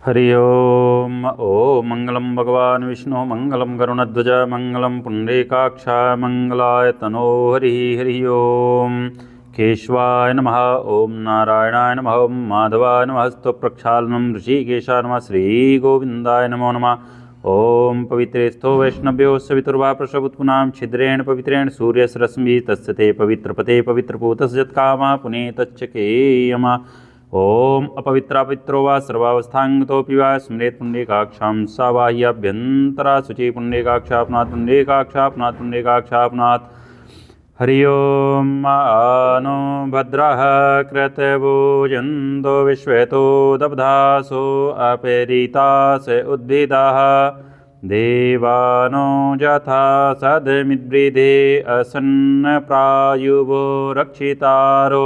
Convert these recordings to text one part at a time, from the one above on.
हरि ओम। ओम मंगलम भगवान विष्णु मंगलम गरुणध्वज मंगलम पुंडरीकाक्ष मंगलाय तनो हरि। हरि ओम। केशवाय नमः। ओम नारायणाय नमः। ओम माधवाय नमः। स्तव प्रक्षालनम ऋषिकेशाय नमः। श्रीगोविन्दाय नमो नमः। ओम पवित्रे स्थो वैष्णव्यो सवितुर्वा प्रसवुत्पुनां छिद्रेण पवित्रेण सूर्यस्रश्मि तस्य ते पवित्रपते पवित्रपूतस्य यत्कामा पुनीतच्चकेयमा। ओम अपवित्रापवित्रो वा सर्वावस्थांगतोऽपि वा स्मरेत् पुण्डरीकाक्षां सा बाह्याभ्यन्तरा शुचि पुण्डरीकाक्षापनात् पुण्डरीकाक्षापनात् पुण्डरीकाक्षापनात्। हरि ओम। आनो भद्रः कृतभुजन्तो विश्वेतो दब्धासो अपेरितास उद्भिदाः देवानो यथा सदमिद्वृधे असन्नप्रायुवो रक्षितारो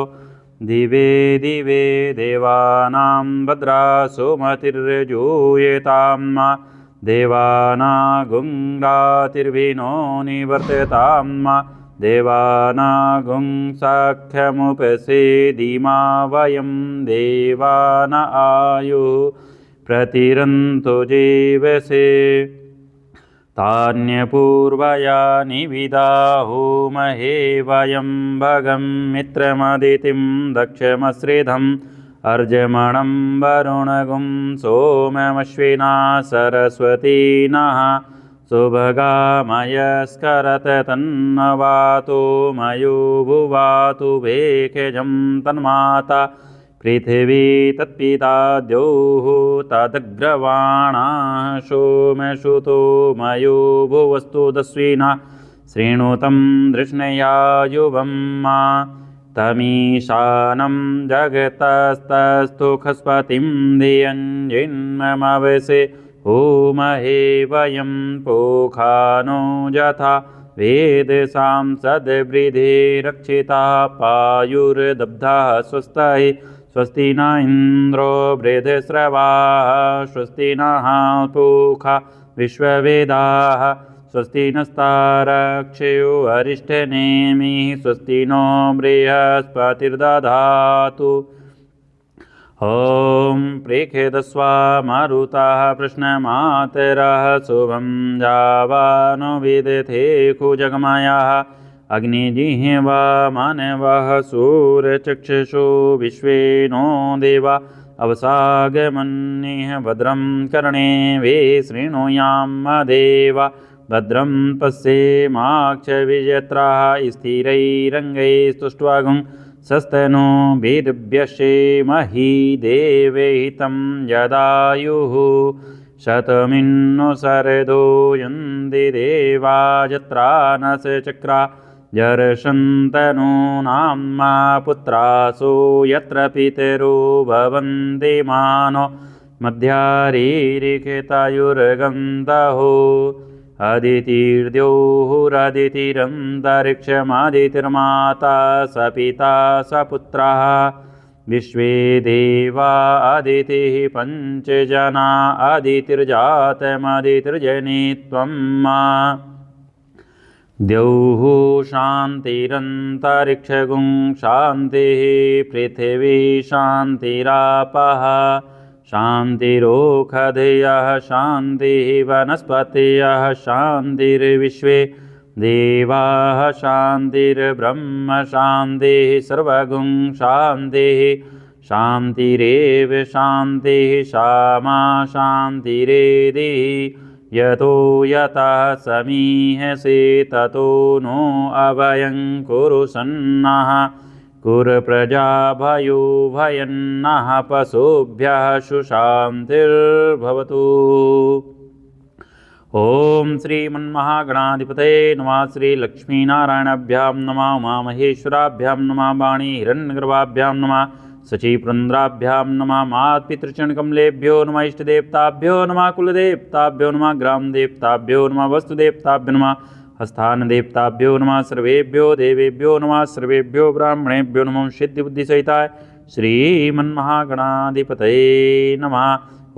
दिवे दिवे देवानां भद्रासो मतिर्जूयेतां देवानागुं रातिर्विनो निवर्ततां देवानागुं साख्यमुपसेदिमा वयं देवान आयुः प्रतिरन्तो जीवसे तान्यपूर्वयानि विदाहुमहे वयं भगं मित्रमदितिं दक्षमश्रिधम् अर्जमणं वरुणगुं सोममश्विना सरस्वती नः सुभगामयस्करत तन्नवातो मयो भुवातु भेषजं तन्माता पृथिवी तत्पिता द्यौः तदग्रवाणाः सोमसुतो मयो भुवस्तु दस्विना शृणुतं धृष्णया युवं मा तमीशानं जगतस्तस्थु खस्पतिं धियञ्जिन्ममवसे होमहे वयं पोखानो यथा वेदसां सद्वृद्धे रक्षिता पायुर्दब्धाः स्वस्ति स्वस्ति न इन्द्रो वृद्धश्रवाः स्वस्ति नः पूषा विश्ववेदाः स्वस्ति नस्तारक्षयो अरिष्टनेमिः स्वस्ति नो बृहस्पतिर्दधातु। ॐ प्रेखेदस्वा मारुताः प्रश्नमातरः शुभं जावानो विदथे कुजगमयाः अग्निजिह्वा मानवः सूर्यचक्षुषो विश्वे नो देवा अवसागमन्निः भद्रं कर्णे वे शृणुयाम देवा भद्रं पश्येमाक्षविजत्राः स्थिरैरङ्गैस्तुष्ट्वागुं सस्तनो वीर्यस्येमहि देवहितं यदायुः शतमिन्नो शरदो यन्ति देवा यत्रा न चक्रा जर्षन्तनूनां पुत्रासो यत्र पितरो भवन्ति मानो मध्यारीरिकेतायुर्गन्तहो अदितिर्द्योहुरदितिरन्तरिक्षमादितिर्माता स पिता स पुत्रः विश्वे देवा अदितिः पञ्चजना अदितिर्जातमदितिर्जनित्वं द्यौः शान्तिरन्तरिक्षगुं शान्तिः पृथिवी शान्तिरापः शान्तिरोषधयः शान्तिः वनस्पतयः शान्तिर्विश्वे देवाः शान्तिर्ब्रह्म शान्तिः सर्वगुं शान्तिः शान्तिरेव शान्तिः सामा शान्तिरेधिः यतो यतः समीहसे ततो नो अभयं कुरु सन्नः कुरु प्रजाभयो भयन्नः पशुभ्यः सुशान्तिर्भवतु। ओम श्रीमन्महागणाधिपतये नमः। श्रीलक्ष्मीनारायणाभ्यां नमः। उमामहेश्वराभ्यां नमः। वाणी हिरण्यगर्भाभ्यां नमः। शचीपुरन्द्राभ्यां नमः। मातपितृचरणकमलेभ्यो नमः। इष्टदेवताभ्यो नमः। कुलदेवताभ्यो नमः। ग्रामदेवताभ्यो नमः। वस्तुदेवताभ्यो नमः। स्थानदेवताभ्यो नमः। सर्वेभ्यो देवेभ्यो नमः। सर्वेभ्यो ब्राह्मणेभ्यो नमः। सिद्धिबुद्धिसहिताय श्रीमन्महागणाधिपतये नमः।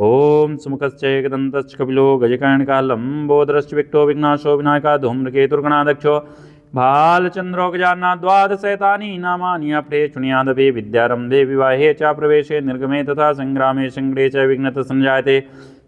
ओम सुमुखश्च एकदन्तश्च कपिलो गजकर्णिका लंबोदरश्च विक्टो विघ्नाशो विनायका धूम्रकेतुर्गणाध्यक्षो भालचंद्रो गजाननाथ द्वादशैतानि नामानि अपठे शृणुयादपि विद्यारंभे विवाहे च प्रवेशे निर्गमे तथा संग्रामे संग्रे च विघ्नः संजायते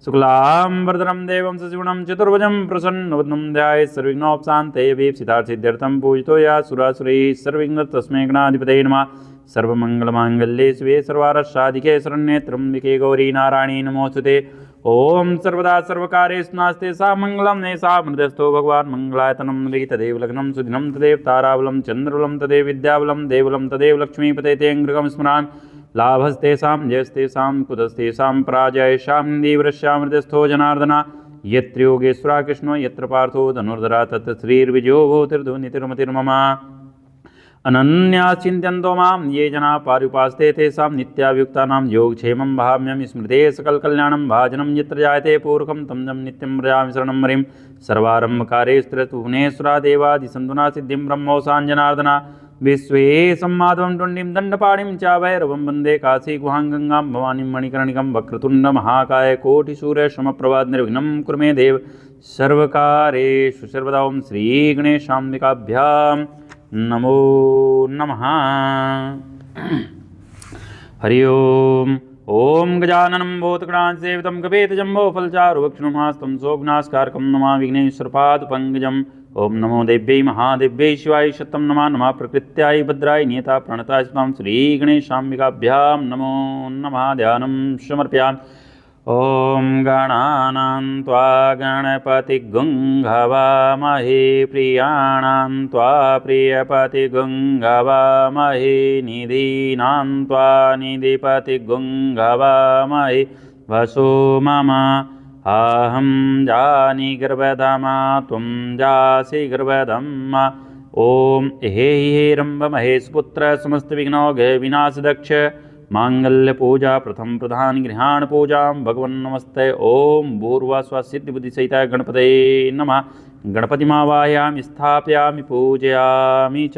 शुक्लांबरधरं देवं सजीवनं चतुर्भुजं प्रसन्नवदनं ध्यायेत् सर्वविघ्नोपशान्तये सिद्धार्थसिद्ध्यर्थं पूजितो या सुरासुरैः सर्वविघ्न तस्मै गणाधिपतये नमः। सर्वमंगलमांगल्ये शिवे सर्वारक्षाधिके शरण्ये त्र्यंबके गौरी नारायणी नमोस्तुते। ओम सर्वदा सर्वकारेषु नास्ते सा मंगलम नैषा मृदस्थो भगवान् मंगलायतनं नृ तदेव लग्नं सुदिनं तदेव ताराबलं चंद्रबलं तदेव विद्याबलं देवबलं तदेव लक्ष्मीपते तेऽङ्घ्रिकं स्मरामि। लाभस्तेषां जयस्तेषां कुतस्तेषां पराजयेषां देवरस्यां हृदयस्थो जनार्दना। यत्र योगेश्वरः कृष्णो यत्र पार्थो धनुर्धरः तत्र श्रीर्विजयो भूतिर्धुनितिर्मतिर्मम। अनन्याश्चिन्तयन्तो मां ये जनाः पर्युपासते तेषां नित्याभियुक्तानां योगक्षेमं वहाम्यहं। स्मृते सकलकल्याणं भाजनं यत्र जायते पूर्वकं तं जं नित्यं व्रजामि शरणं हरिं। सर्वारम्भकारेऽस्तु भुवनेश्वरा देवादिसन्दुना सिद्धिं ब्रह्मोऽसान् जनार्दना। विश्वेशं टुण्डीं दण्डपाणिं च भैरवं वन्दे काशीगुहां गङ्गां भवानीं मणिकर्णिकं। वक्रतुण्डमहाकाय कोटिसूर्यसमप्रभा निर्विघ्नं कुरु मे देव सर्वकारेषु सर्वदा। ओं श्रीगणेशाम्बिकाभ्यां नमो नमः। हरि ओम। ओम गजाननं भूतगणासेवितं गभीरजम्बोफलचारुभक्षणमास्तं सोऽग्नास्कारकं नमामि विघ्नेश्वरपादपङ्कजम्। ओम नमो देव्यै महादेव्यै शिवाय शतं नमः। नमः प्रकृत्याय भद्राय नियता प्रणताय स्वां श्रीगणेशाम्बिकाभ्यां नमो नमः। ध्यानं समर्पयामि। ओम गणानां त्वा गणपतिगुं हवामहे प्रियाणां त्वा प्रियपतिगुं हवामहे निधीनां त्वा निधिपतिगुं हवामहे वसो मम अहं जानि गर्भधामा त्वं जासि गर्भधम्मा। ओम हे रंभ महेशपुत्र समस्तविघ्नौघ विनाशदक्ष मांगल्यपूजा प्रथम प्रधान गृहाण पूजा भगवन् नमस्ते। ओम भूर्वास्वा सिद्धिबुद्धिसहित गणपतये नमः। गणपतिमावाहयामि स्थापयामि पूजयामि च।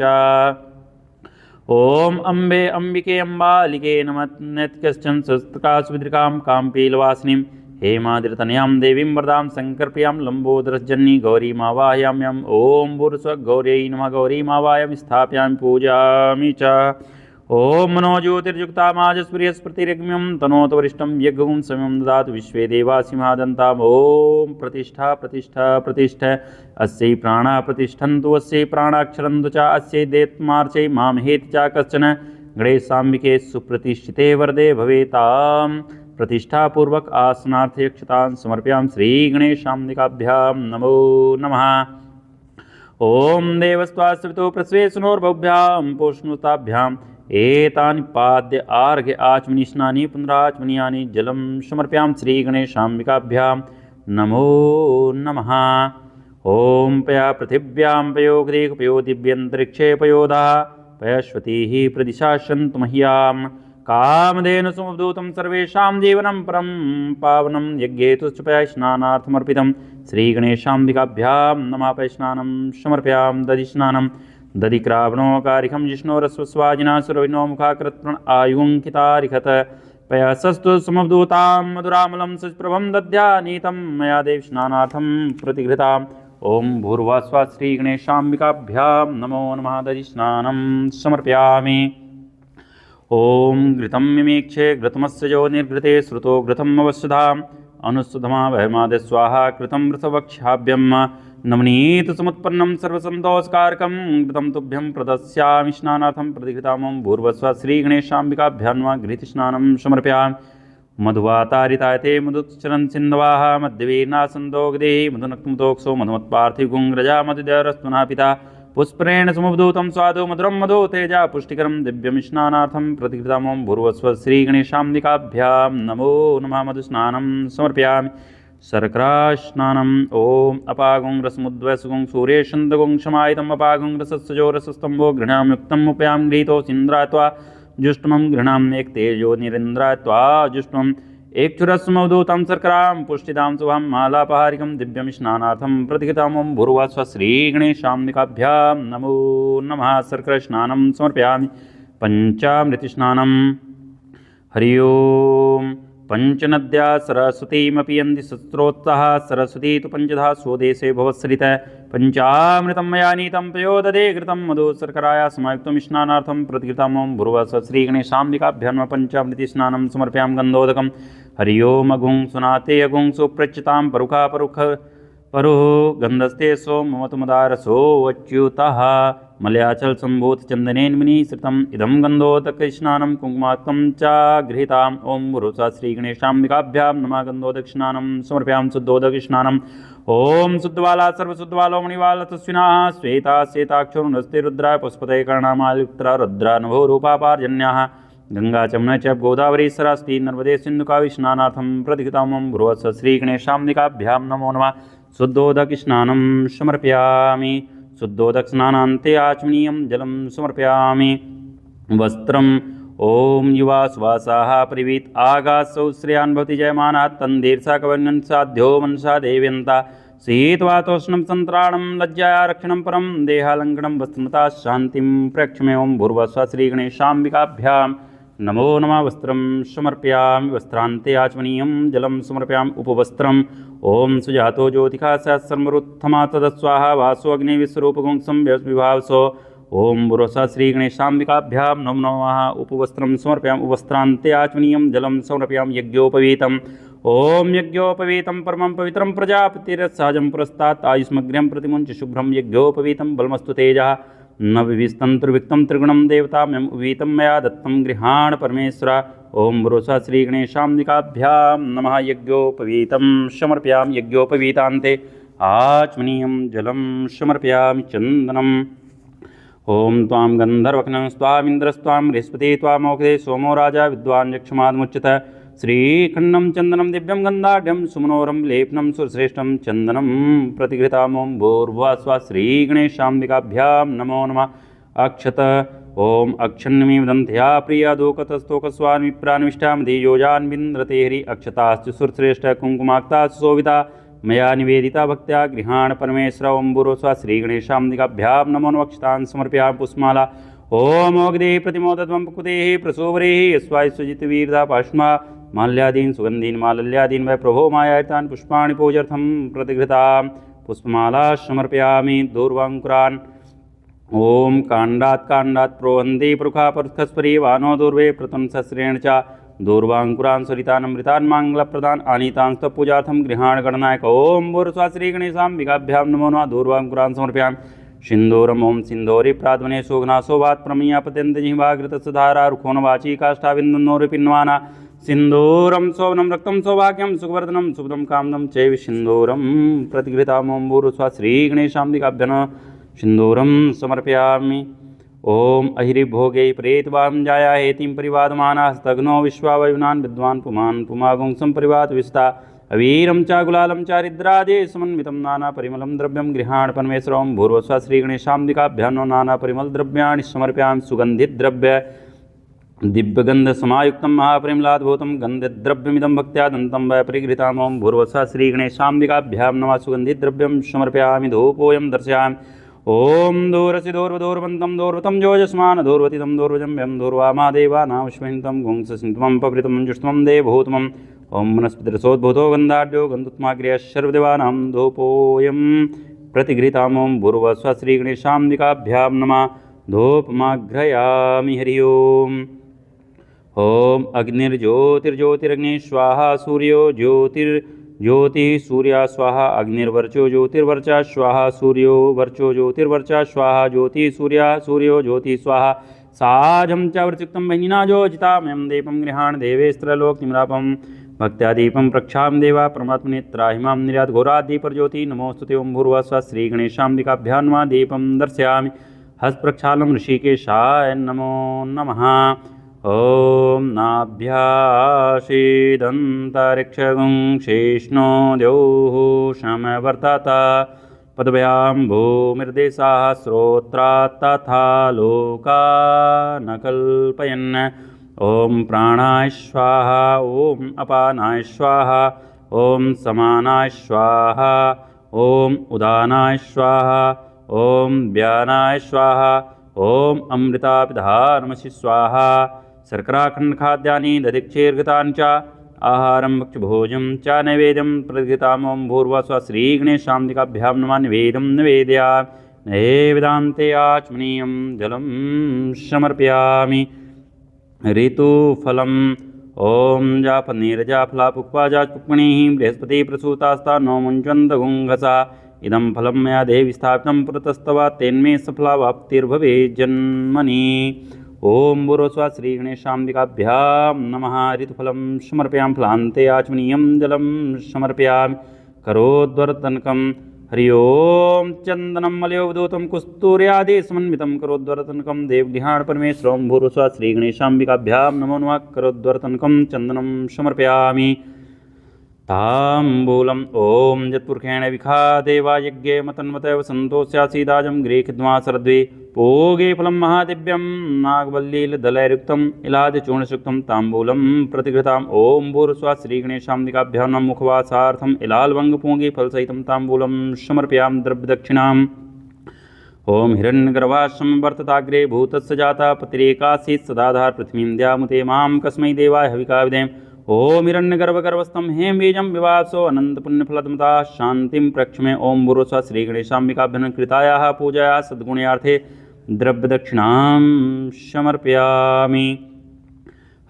ओम अम्बे अम्बिके अम्बालिके नमः। नैत्कश्चन सहस्रकाशविद्रिकां काम्पीलवासिनीं हेमाद्रितनयां देवीं वरदां शङ्करप्रियां लम्बोदरजननी गौरीमावाहयाम्यहम्। ओम भूर्स्वगौर्यै नमः। गौरीमावाहयामि स्थापयामि पूजयामि च। ओम मनोज्योतिर्युक्ता माजस्पृहस्पतिरग्म्यं तनोत वरिष्ठं यज्ञं समयं ददातु विश्वे देवासिंहादन्ताम्। ओम प्रतिष्ठा प्रतिष्ठा प्रतिष्ठा अस्यै प्राणा प्रतिष्ठन्तु अस्यै प्राणाक्षरन्तु च अस्यै देत्मार्चै मामहेति च कश्चन। गणेशाम्बिके सुप्रतिष्ठिते वरदे भवेतां प्रतिष्ठापूर्वक आसनार्थयक्षतां समर्पयामि। श्रीगणेशाम्बिकाभ्यां नमो नमः। ओम देवस्त्वास्वितो प्रस्वेशनोर्भव्यां पोष्णुताभ्याम् एतानि पाद्य आर्घ्य आचमनी स्नानि पुनराचमनीयानि जलं समर्पयामि। श्रीगणेशाम्बिकाभ्यां नमो नमः। ओम पया पृथिव्यां पयोगदेह पयो दिव्यन्तरिक्षे पयोधा पयश्वतीः प्रदिशासन्तु मह्यां। कामधेनु समवधूतं सर्वेषां जीवनं परं पावनं यज्ञेतुश्च पयस्नानार्थमर्पितं। श्रीगणेशाम्बिकाभ्यां नमः। पयस्नानं समर्पयामि। दधिस्नानं दधिक्रावणोकारिखं जिष्णोरस्वस्वाजिना सुरविनो मुखाकृत्प्रण आयुङ्कितारिखत पयसस्तु समवधूतां मधुरामलं सप्रभं दध्यानीतं मया देव स्नानार्थं प्रतिगृहताम्। ओम भूर्वास्वा श्रीगणेशाम्बिकाभ्यां नमो नमः। दधिस्नानं समर्पयामि। ओम घृतं मिमीक्षे घृतमस्य जो निर्घृते श्रुतो घृतम् अवश्यधाम् अनुस्सुधमा वहमाद स्वाहा कृतं वृषवक्ष्याभ्यं नवनीत समुत्पन्नं सर्वसन्तोषकारकं घृतं तुभ्यं प्रदस्यामि स्नानार्थं प्रतिघृतामं। भूर्वस्व श्रीगणेशाम्बिकाभ्यां नमः। घृतस्नानं समर्पयामि। मधुवातारितायते मधुचरन् सिन्धवाः मध्यवीर्नासन्दोगदेः मधुनक्तमुतोक्षो मधुमत्पार्थिवगुं रजा मधुदरस्तुना पिता पुष्परेण समुपधूतं स्वादो मधुरं मधु तेजा पुष्टिकरं दिव्यं स्नानार्थं प्रतिकृतामं। भूर्वस्व श्रीगणेशाम्बिकाभ्यां नमो नमः। मधुस्नानं समर्पयामि। शर्करास्नानम्। ओम अपागुं रसमुद्वसुगुं सूर्येशन्दगुं क्षमायितम् अपागुं रसस्सजो रसस्तम्भो घृणामुक्तम् उपयां गृहीतो सिन्द्रात्वा जुष्टमं घृणाम् एक तेजो निरेन्द्रात्वा जुष्टमम् एकचुरस्मवधूतं शर्करां पुष्टिदां शुभं मालापहारिकं दिव्यं स्नानार्थं प्रतिकृतामं। भूर्वस्व श्रीगणेशाम्बिकाभ्यां नमो नमः। शर्करस्नानं समर्पयामि। पञ्चामृतस्नानं। हरि ओम। पंचनद्या सरस्वतीमपि यन्ति सत्रोत्साह सरस्वती तु पंचधा स्वदेशे भवत्सरित पंचामृतं मया नीतं पयोदधे घृतं मधु शर्कराया समायुक्तं स्नानार्थं प्रतिकृतं ओं भूर्भुवः श्रीगणेशाम्बिकाभ्यां नमः। पंचामृति स्नानं समर्पयामि गन्धोदकं हरि ओम अगुं सुनाते अगुं सुप्रच्युतां परुखा परुख परुः गन्धस्ते सोमवतु मदारसो अच्युतः मलयाचल संभूत चंदनेन्मिनी श्रितम् इदं गन्धोदकस्नानं कुङ्कुमात्मकं च गृहीताम् ओं भूर्भुवः श्रीगणेशाम्बिकाभ्यां नमः। गन्धोदकस्नानं समर्पयामि शुद्धोदकस्नानम् ओं शुद्धबाला सर्वशुद्धबालो मणिबाला तस्विनाः श्वेता श्वेताक्षो नस्ते रुद्राय पुष्पतये कर्णामाल्युक्ता रुद्रा नभो रूपा पार्जन्याः गंगा चमन च गोदावरी सरस्वती नर्मदे सिन्धुकावि स्नानार्थं प्रतिकृतां ओं भूर्भुवः श्रीगणेशाम्बिकाभ्यां नमो नमः। शुद्धोदकस्नानं समर्पयामि शुद्धोदकस्नानान्ते आचमनीयं जलं समर्पयामि। वस्त्रम् ओं युवा सुवासाः परिवीत आगासौ श्रेयान् भवति जयमानः तन्दीर्षा कवन्यन् साध्यो मनसा देव्यन्ता शीतवातोष्णं सन्त्राणं लज्जाया रक्षणं परं देहालङ्कनं वस्त्रमता शान्तिं प्रक्षमे ओं भूर्भुवः श्रीगणेशाम्बिकाभ्यां नमो नमः। वस्त्रं समर्पयामि वस्त्रान्ते आचमनीयं जलं समर्पयामि। उपवस्त्रम् ओं सुजातो ज्योतिषा सहस्रमरुत्थमा तदस्वाहा वासो अग्निविश्वरूपगुंसं विभावसो ओं भूर्भुवः श्रीगणेशाम्बिकाभ्यां नमो नमः। उपवस्त्रं समर्पयामि उपवस्त्रान्ते आचमनीयं जलं समर्पयामि। यज्ञोपवीतम् ओं यज्ञोपवीतं परमं पवित्रं प्रजापतिरसहजं पुरस्तात् आयुष्मग्र्यं प्रतिमुञ्च शुभ्रं यज्ञोपवीतं बलमस्तु तेजः न विविस्तं त्रिविक्तं त्रिगुणं देवताम्यम् उपवीतं मया दत्तं गृहाण परमेश्वर ओं भूर्भुवः श्रीगणेशाम्बिकाभ्यां नमः। यज्ञोपवीतं समर्पयामि यज्ञोपवीतान्ते आचमनीयं जलं समर्पयामि। चन्दनम् ओं त्वां गन्धर्वघ्नं स्वामिन्द्रस्त्वां बृहस्पति त्वामोक्षदे सोमो राजा विद्वान् यक्षमादमुच्यत श्रीखण्डं चन्दनं दिव्यं गन्धाढ्यं सुमनोरं लेपनं सुरश्रेष्ठं चन्दनं प्रतिघृतां ओं भूर्भुवः श्रीगणेशाम्बिकाभ्यां नमो नमः। अक्षत ओं अक्षन्नमीव दन्त्या प्रिया दोकतस्तोकस्वामिप्रान्विष्टामधि योजान्विन्द्रते हरि अक्षताश्च सुरश्रेष्ठ कुङ्कुमाक्ताश्च शोभिता मया निवेदिता भक्त्या गृहाण परमेश्वर ओं भूर्भुवः श्रीगणेशाम्बिकाभ्यां नमो नमः। अक्षतान् समर्पयामि पुष्पमाला ओं मोगदे प्रतिमोदध्वं कुकुतेः प्रसोवरेः यस्वायुजितवीरदा पाष्मा माल्यादीन् सुगन्धीन् मालल्यादीन् वै प्रभो मायातान् पुष्पाणि पूजर्थं प्रतिघृतां पुष्पमाला समर्पयामि। दूर्वाङ्कुरान् ओं काण्डात् काण्डात् प्रोहन्ति परुखा परुखस्परी वानो दूर्वे प्रतंसस्रेण च दूर्वाङ्कुरान् सरितान् अमृतान् माङ्गलप्रदान् आनीतांस्तपूजार्थं गृहाण गणनायक ओं भूर्भुवः श्रीगणेशाम्बिकाभ्यां नमो नमः। दूर्वाङ्कुरान् समर्पयामि। सिन्दूरम् ओं सिन्दूरि प्राध्वने शोघनाशोभात् प्रमीयापत्यन्तजिह्वाघृतसुधारा रुखोनवाची काष्ठाबिन्दुनोरिपिन्वाना सिन्दूरं शोभनं रक्तं सौभाग्यं सुखवर्धनं शुभदं कामदं चैव सिन्दूरं प्रतिघृतां ओं भूर्भुवः श्रीगणेशाम्बिकाभ्यां सिन्दूरं समर्पयामि। ओं अहिरिभोगे प्रेतवां जाया हेतिं परिवादमानास्तग्नो विश्वावयुनान् विद्वान् पुमान् पुमागुंसं परिवाद विस्ता अवीरं च गुलालं चारिद्रादे समन्वितं नानापरिमलं द्रव्यं गृहाण परमेश्वर ओं भूर्भुवः श्रीगणेशाम्बिकाभ्यां नो नानापरिमलद्रव्याणि समर्पयामि। सुगन्धिद्रव्य दिव्यगन्धसमायुक्तं महापरिमलाद्भूतं गन्धद्रव्यमिदं भक्त्या दन्तं वै परिगृहीतां ओं भूर्भुवः श्रीगणेशाम्बिकाभ्यां नमः। सुगन्धिद्रव्यं समर्पयामि धूपोऽयं दर्शयामि। ओं दूरसि दूर्वदूर्वन्तं दूर्वतं जोजस्मान् दूर्वतितं दूर्वजं व्यं दूर्वामादेवानामश्वहिन्तं गुंससिन्त्वं पवृतं जुष्टमं देवभूतमम् ओं वनस्पतिरसोद्भूतो गन्धाढ्यो गन्धोत्माग्र्यः सर्वदेवानां धूपोऽयं प्रतिघृतां ओं भूर्भुवः श्रीगणेशाम्बिकाभ्यां नमः। धूपमाघ्रयामि हरि ओम्। ओं अग्निर्ज्योतिर्ज्योतिरग्निः स्वाहा सूर्यो ज्योतिर्ज्योतिः सूर्या स्वाहा अग्निर्वर्चो ज्योतिर्वर्चा स्वाहा सूर्यो वर्चो ज्योतिर्वर्चा स्वाहा ज्योतिः सूर्या सूर्यो ज्योतिः स्वाहा साजं च वृत्युक्तं वह्निना जोजितामयं दीपं गृहाण देवेस्त्रलोकनिमरापं भक्त्या दीपं प्रक्षां देवा परमात्मने त्राहिमां निर्यात घोरादीपरज्योति नमोस्तुते ओं भूर्भुवः श्रीगणेशाम्बिकाभ्यां नमः। दीपं दर्शयामि हस्तप्रक्षालं ऋषिकेशाय नमो नमः। ओं नाभ्यासीदन्तरिक्षगुं शेष्णो द्यौः समवर्तत पदव्यां भूमिर्देशाः श्रोत्रात् तथा लोकान् कल्पयन् ओं प्राणाय स्वाहा ओं अपानाय स्वाहा ओं समानाय स्वाहा ओं उदानाय स्वाहा ओं व्यानाय स्वाहा ओं अमृतापिधानमसि स्वाहा शर्कराखण्डखाद्यानि दधिक्षीर्घृतानि च आहारं भक्ष्यभोजं च नैवेद्यं प्रतिगृहीताम् ॐ भूर्भुवः श्रीगणेशाम्बिकाभ्यां नमः निवेदं निवेदयामि नैवेदान्ते आचमनीयं जलं समर्पयामि ऋतुफलम् ॐ जापनीरजाफलापुष्पा जापुष्पणिः बृहस्पतिप्रसूतास्ता नो मुञ्चन्तगुङ्घसा इदं फलं मया देवि स्थापितं पुरतस्तव तेन्मे सफलावाप्तिर्भवेत् जन्मनि ॐ भूर्भुवः श्रीगणेशाम्बिकाभ्यां नमः ऋतुफलं समर्पयामि फलान्ते आचमनीयं जलं समर्पयामि करोद्वर्तनकं हरि ओं चन्दनं मलयोवधूतं कुस्तूर्यादि समन्वितं करोद्वर्तनकं देवगृहाण परमेश्वरं भूर्भुवः श्रीगणेशाम्बिकाभ्यां नमो नमः करोद्वर्तनकं चन्दनं समर्पयामि ताम्बूलम् ॐ यत्पुरुषेण विखादेवा यज्ञे मतन्वतैव सन्तोष्यासीदाजं गृहीत्वा शरद्वे पूगे फलं महादिव्यं नागवल्लीलदलैर्युक्तम् इलादिचूर्णयुक्तं ताम्बूलं प्रतिगृहीताम् ॐ भूर्भुवः श्रीगणेशाम्बिकाभ्यां नमः मुखवासार्थम् इलालवङ्गपूगे फलसहितं ताम्बूलं समर्पयामि द्रव्यदक्षिणाम् ॐ हिरण्यगर्भाश्रमं वर्तताग्रे भूतस्य जाता पतिरेकासीत् सदाधार पृथ्वीं द्यामुते मां कस्मै देवाय हविका विधेम ॐ हिरण्यगर्भगर्भस्थं हेमबीजं विवासो अनन्तपुण्यफलदमता शान्तिं प्रक्षमे ॐ भूर्भुवः श्रीगणेशाम्बिकाभ्यां कृतायाः पूजायाः सद्गुण्यार्थे द्रव्यदक्षिणां समर्पयामि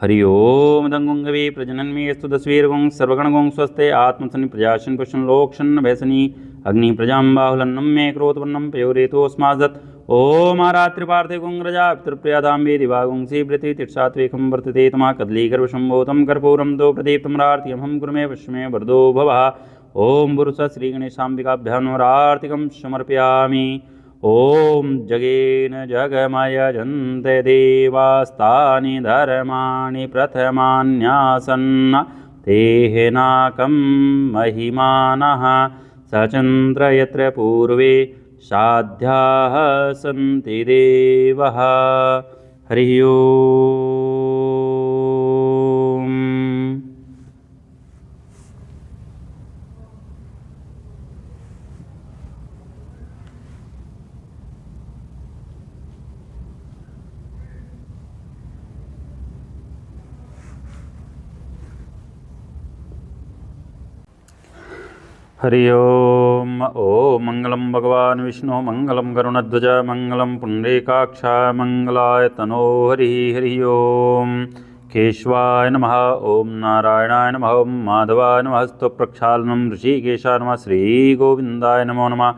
हरि ओं दङ्गुङ्गवे प्रजनन्मे स्तु दस्वीर्गुं सर्वगणगुं स्वस्ते आत्मसनि प्रजाशन् पुष्ण लोक्षन् भैसनी अग्नि प्रजां बाहुलन्नं मे क्रोतवर्णं पयोरेतोऽस्मादत् ॐ आरात्रिपार्थे गुंग्रजा पितृप्रियादाम्बे दिवागुंसि वृति तिर्षात्वेकं वर्तते तमा कदलीगर्भसम्भूतं कर्पूरं दो प्रदीप्तमरार्तिकं गुरुमे पश्चिमे वरदो भवः ॐ भूर्भुवः श्रीगणेशाम्बिकाभ्यां नमरार्तिकं समर्पयामि ॐ जगेन जगमयजन्ते देवास्तानि धर्माणि प्रथमान्यासन्न तेहनाकं महिमानः सचन्द्र यत्र पूर्वे साध्याः सन्ति देवः हरि ओम् हरि ओम ॐ मंगलं भगवान् विष्णु मंगलं गरुणध्वज मंगलं पुण्डरीकाक्ष मंगलाय तनो हरिः हरि ओम केशवाय नमः ॐ नारायणाय नमः ॐ माधवाय नमः स्तोप्रक्षालनं ऋषिकेशाय नमः श्रीगोविन्दाय नमो नमः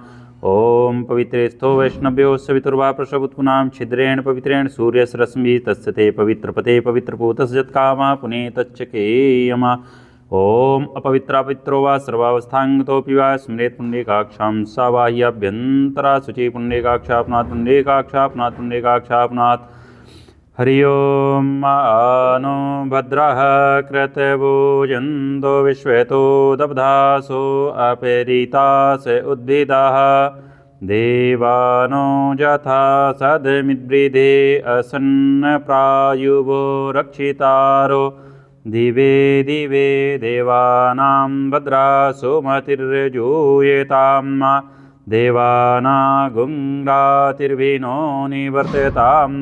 ॐ पवित्रेस्थो वैष्णव्यो सवितुर्वा प्रसवुत्पुनां छिद्रेण पवित्रेण सूर्यस्रश्मिः तस्य ते पवित्रपते पवित्रपूतस्य यत्कामः पुनेतच्चकेयम ॐ अपवित्रापवित्रो वा सर्वावस्थाङ्गतोऽपि वा स्मरेत् पुण्डरीकाक्षां सा बाह्याभ्यन्तरा शुचि पुण्डरीकाक्षापनात् पुण्डरीकाक्षापनात् पुण्डरीकाक्षापनात् हरि ओं नो भद्रः कृतवोजन्तो विश्वेतो दब्धासो अपरीतास उद्भिदाः देवानो यथा सदमिद्वृधे असन्नप्रायुवो रक्षितारो दिवे दिवे देवानां भद्रासो मतिर्जूयतां देवानागुं रातिर्विनो निवर्ततां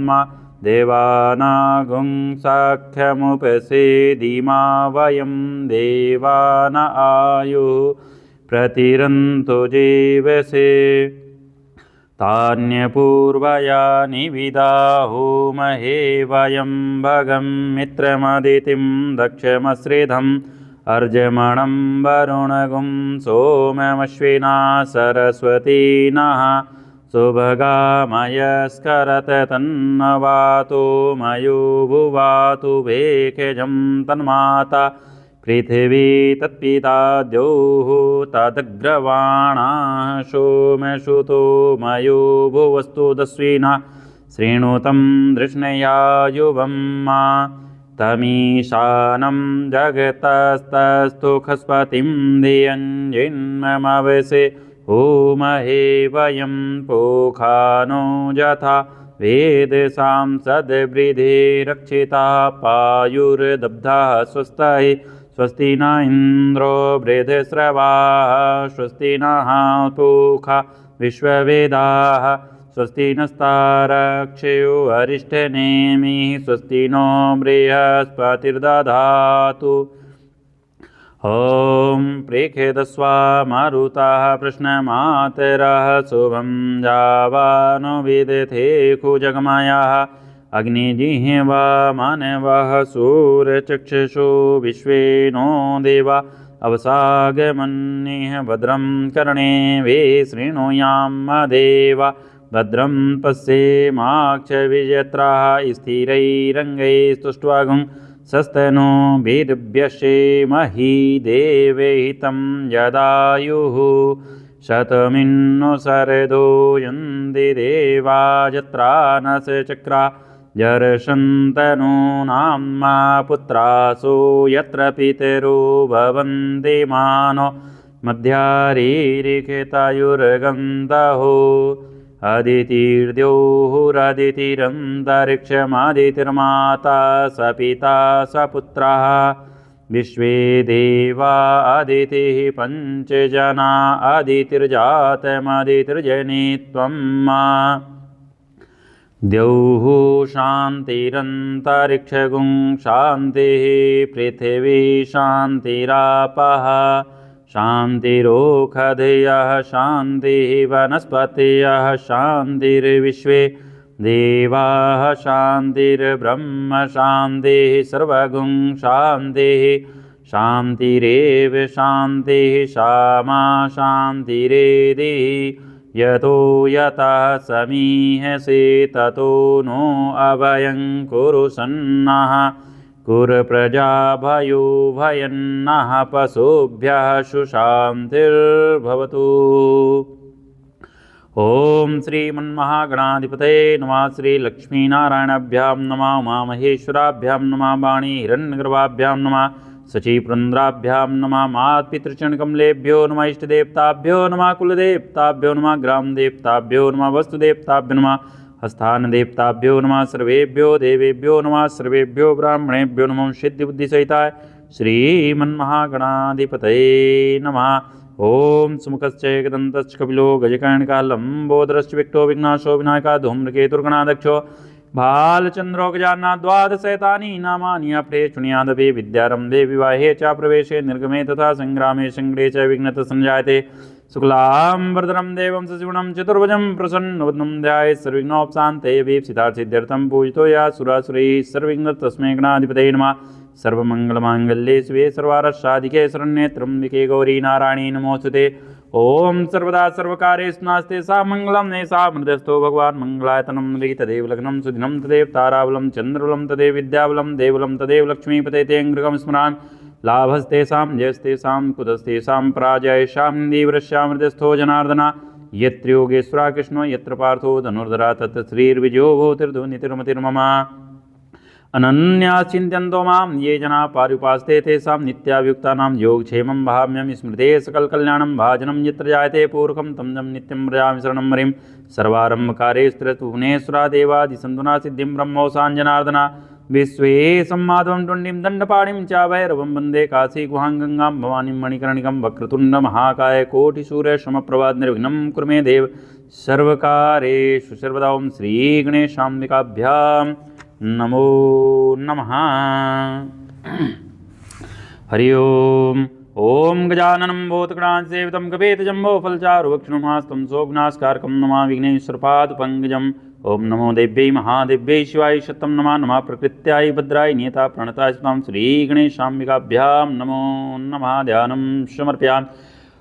देवानागुं साख्यमुपसेदिमा वयं देवान आयुः प्रतिरन्तो जीवसे तान्यपूर्वयानि विदाहुमहे वयं भगं मित्रमदितिं दक्षमश्रिधम् अर्जमणं वरुणगुं सोममश्विना सरस्वती नः सुभगामयस्करत तन्नवातो मयोभुवातु भेषजं तन्माता पृथिवी तत्पिता द्यौः तदग्रवाणाः सोमसुतो मयो भुवस्तु दस्विना श्रृणुतं धृष्णया युवं मा तमीशानं जगतस्तस्तु खस्पतिं धियञ्जिन्ममवसे होमहे वयं पोखानो यथा वेदसां सद्वृद्धे रक्षिता पायुर्दब्धः स्वस्ति स्वस्ति न इन्द्रो बृहस्रवाः स्वस्ति नः पूषा विश्ववेदाः स्वस्ति नस्तारक्षयो अरिष्टनेमिः स्वस्ति नो बृहस्पतिर्दधातु ॐ प्रेखेदस्वा मारुताः प्रश्नमातरः शुभं जावानो विदथे खुजगमायाः अग्निजिह्वा मानवः सूर्यचक्षुषु विश्वे नो देवा अवसागमन्निः भद्रं कर्णे विशृणुयाम देवा भद्रं पश्येमाक्षविजत्राः स्थिरैरङ्गैस्तुष्ट्वागुं सस्तनो वीर्यश्येमहि देवहितं यदायुः शतमिन्नो शरदो यन्ति देवा जत्रा न स चक्रा जर्षन्तनूनां पुत्रासो यत्र पितरो भवन्ति मानो मध्यारीरिखेतायुर्गन्धहो अदितिर्द्योहुरदितिरन्तरिक्षमादितिर्माता स पिता स पुत्रः विश्वे देवा अदितिः पञ्चजना अदितिर्जातमदितिर्जनित्वं द्यौः शान्तिरन्तरिक्षगुं शान्तिः पृथिवी शान्तिरापः शान्तिरोषधयः शान्तिः वनस्पतयः शान्तिर्विश्वे देवाः शान्तिर्ब्रह्म शान्तिः सर्वगुं शान्तिः शान्तिरेव शान्तिः सामा शान्तिरेधिः यतो यतः समीहसे ततो नो अभयं कुरु सन्नः कुरप्रजाभयो भयन्नः पशुभ्यः सुशान्तिर्भवतु। ॐ श्रीमन्महागणाधिपतये नमः। श्रीलक्ष्मीनारायणाभ्यां नमः। उमामहेश्वराभ्यां नमः। वाणी हिरण्यगर्भाभ्यां नमः। शचीपुरन्द्राभ्यां नमः। मातपितृचरणकमलेभ्यो नमः। इष्टदेवताभ्यो नमः। कुलदेवताभ्यो नमः। ग्रामदेवताभ्यो नमः। वस्तुदेवताभ्यो नमः। स्थानदेवताभ्यो नमः। सर्वेभ्यो देवेभ्यो नमः। सर्वेभ्यो ब्राह्मणेभ्यो नमः। सिद्धिबुद्धिसहिताय श्रीमन्महागणाधिपतये नमः। ॐ सुमुखश्च एकदन्तश्च कपिलो गजकर्णिकः लम्बोदरश्च विक्टो विघ्नाशो विनायकः धूम्रकेतुर्गणाध्यक्षो भालचन्द्रो गजाननः द्वादशैतानि नामानि अपरे शृणुयादपि विद्यारम्भे विवाहे च प्रवेशे निर्गमे तथा संग्रामे संकटे च विघ्नः सञ्जायते शुक्लाम्बरधरं देवं शशिवर्णं चतुर्भुजं प्रसन्नवदनं ध्यायेत् सर्वविघ्नोपशान्तये सिद्धार्थसिद्ध्यर्थं पूजितो या सुरासुरैः सर्वविघ्नः तस्मै गणाधिपतये नमः। सर्वमङ्गलमाङ्गल्ये शिवे सर्वार्थसाधिके शरण्ये त्र्यम्बके गौरी नारायणी नमोऽस्तुते। ॐ सर्वदा सर्वकार्येषु नास्ते सा मङ्गलं नैषा मृदस्थो भगवान् मङ्गलायतनं नृ तदेव लग्नं सुदिनं तदेव ताराबलं चन्द्रबलं तदेव विद्याबलं देवलं तदेव लक्ष्मीपते तेऽङ्गृगं स्मरामि। लाभस्तेषां जयस्तेषां कुतस्तेषां पराजयेषां दीव्रस्यां हृदयस्थो जनार्दन यत्र योगेश्वरः कृष्णो यत्र पार्थो धनुर्धरः तत्र श्रीर्विजयो भूतिर्धुनितिर्मतिर्मम। अनन्याश्चिन्तयन्तो मां ये जनाः पर्युपासते तेषां नित्याभियुक्तानां योगक्षेमं वहाम्यहं। स्मृते सकलकल्याणं भाजनं यत्र जायते पूर्वकं तं तं नित्यं व्रजामि शरणं हरिं। सर्वारम्भकारेषु भुवनेश्वरा देवादिसन्धुना सिद्धिं ब्रह्मोऽसाञ्जनार्दन विश्वेशं माधवं टुण्डीं दण्डपाणिं च भैरवं वन्दे काशीगुहां गङ्गां भवानीं मणिकर्णिकं वक्रतुण्डमहाकाय कोटिसूर्यसमप्रभा निर्विघ्नं कुरु मे देव सर्वकारेषु सर्वदा। ॐ श्रीगणेशाम्बिकाभ्यां नमो नमः। हरि ओम्। ॐ गजाननं भूतगणासेवितं कपेतजम्बोफलचारुभक्षणमास्तं सोगनास्कारकं नमामि विघ्नेश्वरपादपङ्कजम्। ॐ नमो देव्यै महादेव्यै शिवाय शतं नमः। नमः प्रकृत्याय भद्राय नियता प्रणताय सुतां श्रीगणेशाम्बिकाभ्यां नमो नमः। ध्यानं समर्पयामि।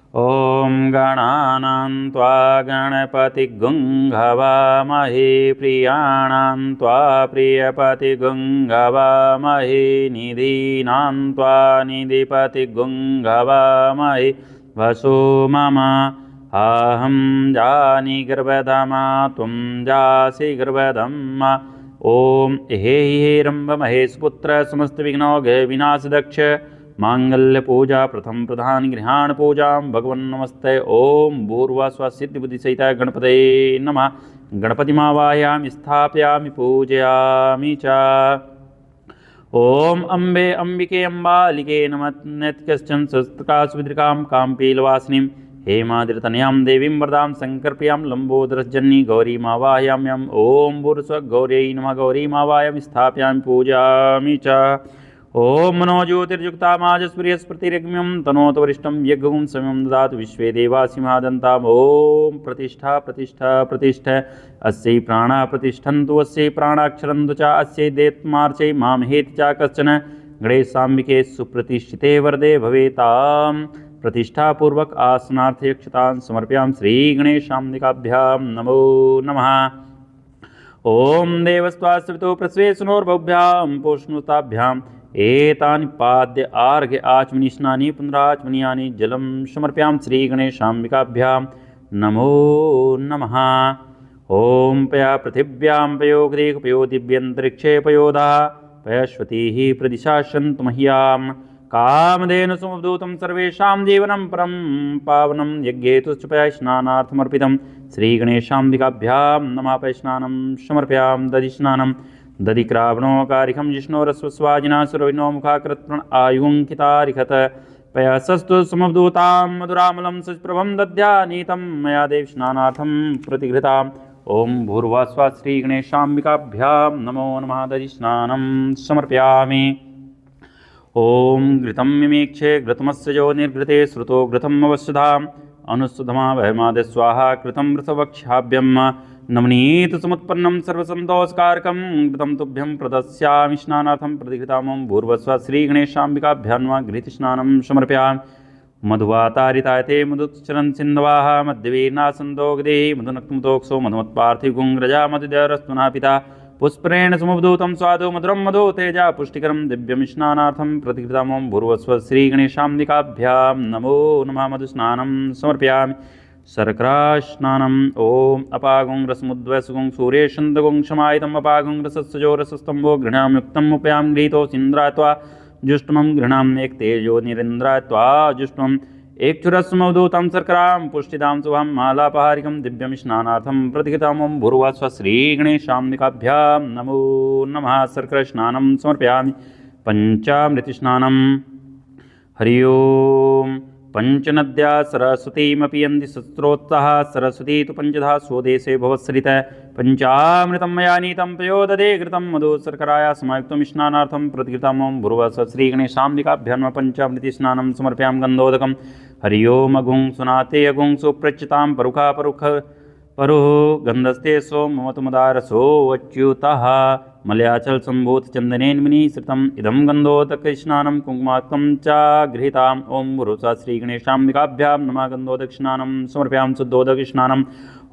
ॐ गणानां त्वा गणपतिगुं हवामहे प्रियाणां त्वा प्रियपतिगुं हवामहे निधीनां त्वा निधिपतिगुं हवामहे वसो मम अहं जानि गर्भधमा त्वं जासि गर्भधम्। ॐ हे रम्भ महेशपुत्र समस्तविघ्नौघ विनाशदक्ष मांगल्यपूजा प्रथम प्रधान गृहाण पूजां भगवन् नमस्ते। ॐ भूर्वास्वा सिद्धिबुद्धिसहिताय गणपतये नमः। गणपतिमावाहयामि स्थापयामि पूजयामि च। ॐ अम्बे अम्बिके अम्बालिके नमः। कश्चन सहस्रकाशविद्रिकां काम्पीलवासिनीं हेमाद्रितनयां देवीं वरदां शङ्करप्रियां लम्बोदरजननी गौरीमावाहयाम्यहम्। ॐ भूर्स्वः गौर्यै नमः। गौरीमावाहयामि स्थापयामि पूजयामि च। ओम मनो ज्योतिर्युक्तामाजस्पृहस्पतिरग्म्यं तनोत वरिष्ठं यज्ञं समयं ददातु विश्वे देवासिंहादन्ताम् ओम प्रतिष्ठा प्रतिष्ठा प्रतिष्ठा अस्यै प्राणा प्रतिष्ठन्तु अस्यै प्राणाक्षरन्तु च अस्यै देत्मार्चै मामहेति च कश्चन गणेशाम्बिके सुप्रतिष्ठिते वरदे भवेतां प्रतिष्ठापूर्वक आसनार्थयक्षतां समर्पयामि श्रीगणेशाम्बिकाभ्यां नमो नमः। ओम देवस्वास्वितो प्रस्वेशनोर्भव्यां पोष्णुताभ्याम् एतानि पाद्य आर्घ्य आचमनी स्नानि पुनराचमनीयानि जलं समर्पयामि श्रीगणेशाम्बिकाभ्यां नमो नमः। ओम पया पृथिव्यां पयोगदेह पयो दिव्यन्तरिक्षे पयोधा पयश्वतीः प्रदिशासन्तु मह्यां कामधेनु समवधूतं सर्वेषां जीवनं परं पावनं यज्ञेतुश्च पया स्नानार्थमर्पितं श्रीगणेशाम्बिकाभ्यां नमः। पयस्नानं समर्पयामि दधिस्नानं दधिक्रावणोकारिखं जिष्णोरस्वस्वाजिना सुरविनो मुखाकृत्प्रण आयुङ्कितारिखत पयसस्तु समवधूतां मधुरामलं सप्रभं दध्यानीतं मया देव स्नानार्थं प्रतिघृताम् ओम भूर्भुवः श्रीगणेशाम्बिकाभ्यां नमो नमः। दधिस्नानं समर्पयामि। ओम घृतं मिमीक्षे घृतमस्यजो निर्घृते श्रुतो घृतम् अवश्यधाम् अनुसुधमा वहमाद स्वाहा कृतं वृषवक्ष्याभ्यं नवनीत समुत्पन्नं सर्वसन्तोषकारकं घृतं तुभ्यं प्रदस्यामि स्नानार्थं प्रतिघृतामं भूर्भुवः श्रीगणेशाम्बिकाभ्यां नमः। घृतस्नानं समर्पयामि। मधुवातारितायते मधुचरन् सिन्धवाः मध्यवीर्नासन्दोगदे मधुनक्तमुतोक्षो मधुमत्पार्थिवगुङ्ग्रजा मधुदरस्तुना पिता पुष्परेण समवधूतं स्वादो मधुरं मधु तेजा पुष्टिकरं दिव्यं स्नानार्थं प्रतिकृतामं भूर्भुवः श्रीगणेशाम्बिकाभ्यां नमो नमः। मधुस्नानं समर्पयामि। शर्करास्नानम् ओम अपागुं रसमुद्वसुगुं सूर्येशन्दगुं क्षमायितम् अपागुं रसस्सजो रसस्तम्भो घृणां युक्तम् उपयां गृहीतोऽसीन्द्रात्वा जुष्टमं घृणाम् एक तेजो निरेन्द्रात्वा जुष्टमम् एक चुरस्मवधूतं शर्करां पुष्टिदां शुभं मालापहारिकं दिव्यं स्नानार्थं प्रतिकृतामं भूर्भुवः श्रीगणेशाम्बिकाभ्यां नमो नमः। शर्करस्नानं समर्पयामि। पञ्चामृतस्नानं हरि ओम। पंचनद्या सरस्वतीमपि यन्ति शस्त्रोत्तः सरस्वती तु पंचधा स्वदेशे भवत्सरितः पंचामृतं मया नीतं पयोदधे घृतं मधु शर्कराया समायुक्तं स्नानार्थं प्रतिकृतामं भूर्भुवः श्रीगणेशाम्बिकाभ्यां नमः। पंचामृतस्नानं समर्पयामि। गन्धोदकं हरि ओम अगुं सुनाते अगुं सुप्रच्युतां परुखा परुख परुः गन्धस्ते सोम ममतुमदारसो अच्युतः मलयाचल सम्भूत चंदनेन्मिनी श्रितम् इदं गन्धोदकस्नानं कुङ्कुमात्मकं च गृहीताम् ओम भूर्भुवः श्रीगणेशाम्बिकाभ्यां नमः। गन्धोदकस्नानं समर्पयामि। शुद्धोदकस्नानम्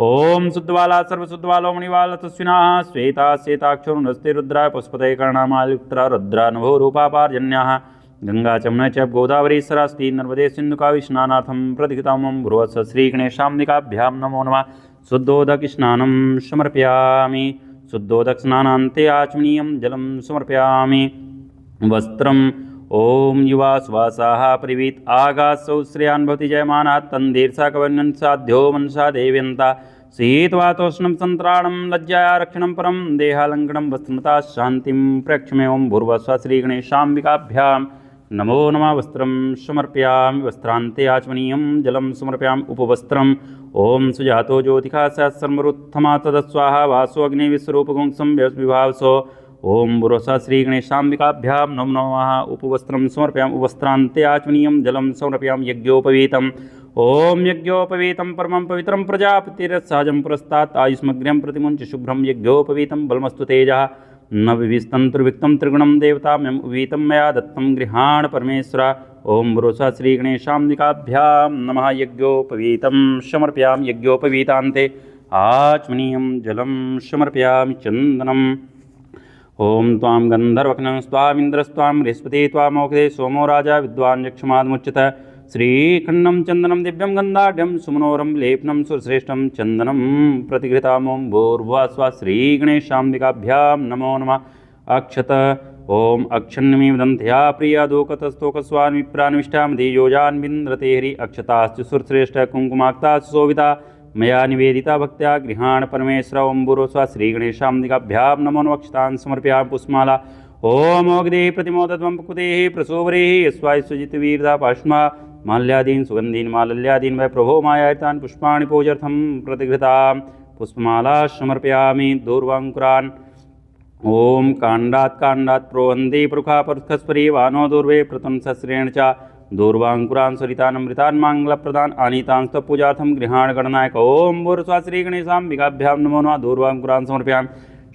ओम शुद्धबाला सर्वशुद्धबालो मणिबाला तस्विनाः श्वेता श्वेताक्षो नस्ते रुद्राय पुष्पते कर्णामाल्युक्तरा रुद्रा नभो रूपापार्जन्याः गंगा चमना च गोदावरी सरस्वती नर्मदे सिन्धुकावि स्नानार्थं प्रतिकृतामं भूर्भुवः श्रीगणेशाम्बिकाभ्यां नमो नमः। शुद्धोदकस्नानं समर्पयामि। शुद्धोदकस्नानान्ते आचमनीयं जलं समर्पयामि। वस्त्रम् ओम युवा श्वासाः परिवीत आगासौ श्रेयान् भवति जयमानाः तन्दीर्षा कवन्यन् साध्यो मनसा देव्यन्ता शीतवातोष्णं सन्त्राणं लज्जाया रक्षणं परं देहालङ्करणं वस्त्रमता शान्तिं प्रक्षमेवं भूर्भुवः श्रीगणेशाम्बिकाभ्यां नमो नमः। वस्त्रं समर्पयामि। वस्त्रान्ते आचमनीयं जलं समर्पयामि। उपवस्त्रम् ओम सुजातो ज्योतिषा सर्वरुत्थमा तदस्वाहा वासो अग्निविश्वरूपगुंसं विभावसो ओम भूर्भुवः श्रीगणेशाम्बिकाभ्यां नमो नमः। उपवस्त्रं समर्पयामि। उपवस्त्रान्ते आचमनीयं जलं समर्पयामि। यज्ञोपवीतम् ओम यज्ञोपवीतं परमं पवित्रं प्रजापतिरसहजं पुरस्तात् आयुष्मग्र्यं प्रतिमुञ्च शुभ्रं यज्ञोपवीतं बलमस्तु तेजः न विविस्तंत्रिविक्तं त्रिगुणं देवताम्यम् उपवीतं मया दत्तं गृहाण परमेश्वर ओम भूर्भुवः श्रीगणेशाम्बिकाभ्यां नमः। यज्ञोपवीतं समर्पयामि। यज्ञोपवीतान्ते आचमनीयं जलं समर्पयामि। चन्दनम् ओम त्वां गन्धर्वघ्नस्त्वामिन्द्रस्त्वां बृहस्पति त्वामोघे सोमो राजा विद्वान् यक्षमादमुच्यत श्रीखण्डं चन्दनं दिव्यं गन्धाढ्यं सुमनोरं लेपनं सुश्रेष्ठं चन्दनं प्रतिघृतामं भूर्भुवः श्रीगणेशाम्बिकाभ्यां नमो नमः। अक्षत ओम अक्षन्नमी वदन्त्या प्रिया दोकतस्तोकस्वान्विप्रान्विष्टां दीयोजान्विन्द्रते हरि अक्षतास्तु सुरश्रेष्ठ कुङ्कुमाक्तास्तु शोभिता मया निवेदिता भक्त्या गृहाण परमेश्वर ओम भूर्भुवः श्रीगणेशाम्बिकाभ्यां नमो नमः। अक्षतान् समर्पयामि। पुष्पमाला ओम ओगदे प्रतिमोदध्वं पुकुतेः प्रसोवरेः यस्वायुजितवीरदा पाष्मा माल्यादीन् सुगन्धीन् मालल्यादीन् वै प्रभो मायातान् पुष्पाणि पूजर्थं प्रतिघृतां पुष्पमाला समर्पयामि। दूर्वाङ्कुरान् ओम कांडात् कांडात् प्रोहन्ति परुखा परुखस्परी वानो दूर्वे प्रतुंसस्रेण च दूर्वांकुरान् सरितानमृतान् मांगलप्रदान् आनीतांस्तपूजार्थं गृहाण गणनायक ओम भूर्स्वा श्रीगणेशाम्बिकाभ्यां नमो नमः दूर्वांकुरान् समर्पयामि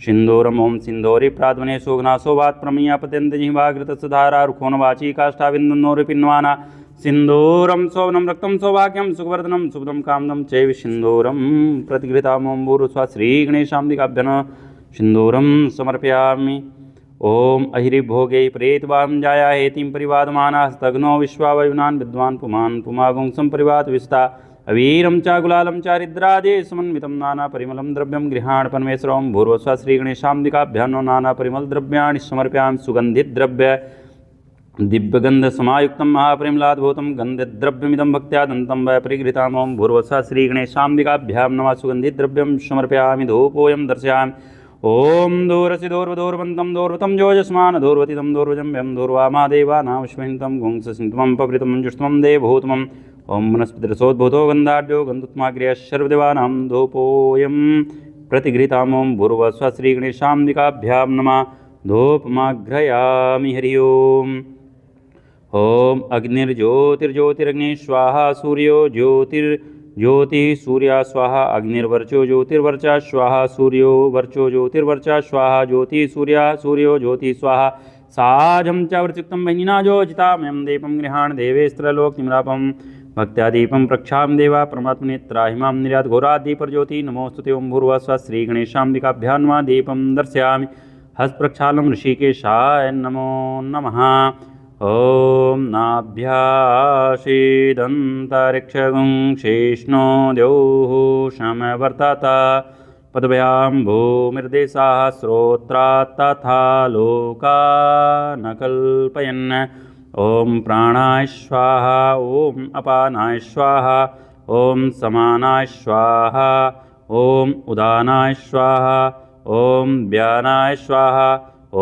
सिन्दूरम ओम सिन्दूरी प्राध्वने सुघ्नाशोभात् प्रमीयापत्यन्त जिह्वाग्रतसधारा रुखोनवाची काष्ठाविन्दन्नोरिपिन्वाना सिन्दूरं शोभनं रक्तं सौभाग्यं सुखवर्धनं सुखदं कामदं चैव सिन्दूरं प्रतिगृहीतामों भूर्स्वा श्रीगणेशाम्बिकाभ्यः नमः सिन्दूरं समर्पयामि ओम अहिरिभोगे प्रेतवां जाया हेतिं परिवादमाना स्तग्नो विश्वावयुनान् विद्वान् पुमान् पुमागुं सम्परिवात विस्ता अवीरं च गुलालं चारिद्रादे समन्वितं नानापरिमलं द्रव्यं गृहाण परमेश्वरं भूर्वस्व श्रीगणेशाम्बिकाभ्यां नमो नानापरिमलद्रव्याणि समर्पयामि सुगन्धिद्रव्य दिव्यगन्धसमायुक्तं महापरिमलाद्भूतं गन्धद्रव्यमिदं भक्त्या दन्तं वै परिगृहीतामों भूर्वस्व श्रीगणेशाम्बिकाभ्यां नमः सुगन्धिद्रव्यं समर्पयामि धूपोऽयं दर्शयामि ओम दूरसि दूर्वदूर्वन्तं दूर्वतं जोजस्मान् दूर्वतितं दूर्वजं व्यं दूर्वामादेवानामश्वहिन्तं गुंससिन्त्वं पवृतं जुष्टं देवभूतमम् ओम वनस्पतिरसोद्भूतो गन्धाढ्यो गन्धुत्माग्र्यः सर्वदेवानां धूपोऽयं प्रतिगृहीतामों भूर्वस्व श्रीगणेशाम्बिकाभ्यां नमः धूपमाघ्रयामि हरि ओम ओम अग्निर्ज्योतिर्ज्योतिरग्नि स्वाहा सूर्यो ज्योतिर्ज्योतिः सूर्या स्वाहा अग्निर्वर्चो ज्योतिर्वर्चा स्वाहा सूर्यो वर्चो ज्योतिर्वर्चा स्वाहा ज्योतिः सूर्या सूर्यो ज्योतिः स्वाहा साजं च वृत्युक्तं वह्निना जोजितामयं दीपं गृहाण देवेस्त्रलोकनिमरापं भक्त्यादीपं प्रक्षां देवा परमात्मने त्राहिमां निर्यात घोरादीपर्ज्योति नमोस्तुते ओं भूर्वस्व श्रीगणेशाम्बिकाभ्यां नमः दीपं दर्शयामि हस्तप्रक्षालं ऋषिकेशाय नमो नमः ओम नाभ्यासीदन्तरिक्षगुं शेष्णो द्यौः समवर्तत पदव्यां भूमिर्देशाः श्रोत्रात् तथा लोका न कल्पयन् ओम प्राणाय स्वाहा ओम अपानाय स्वाहा ओम समानाय स्वाहा ओम उदानाय स्वाहा ओम व्यानाय स्वाहा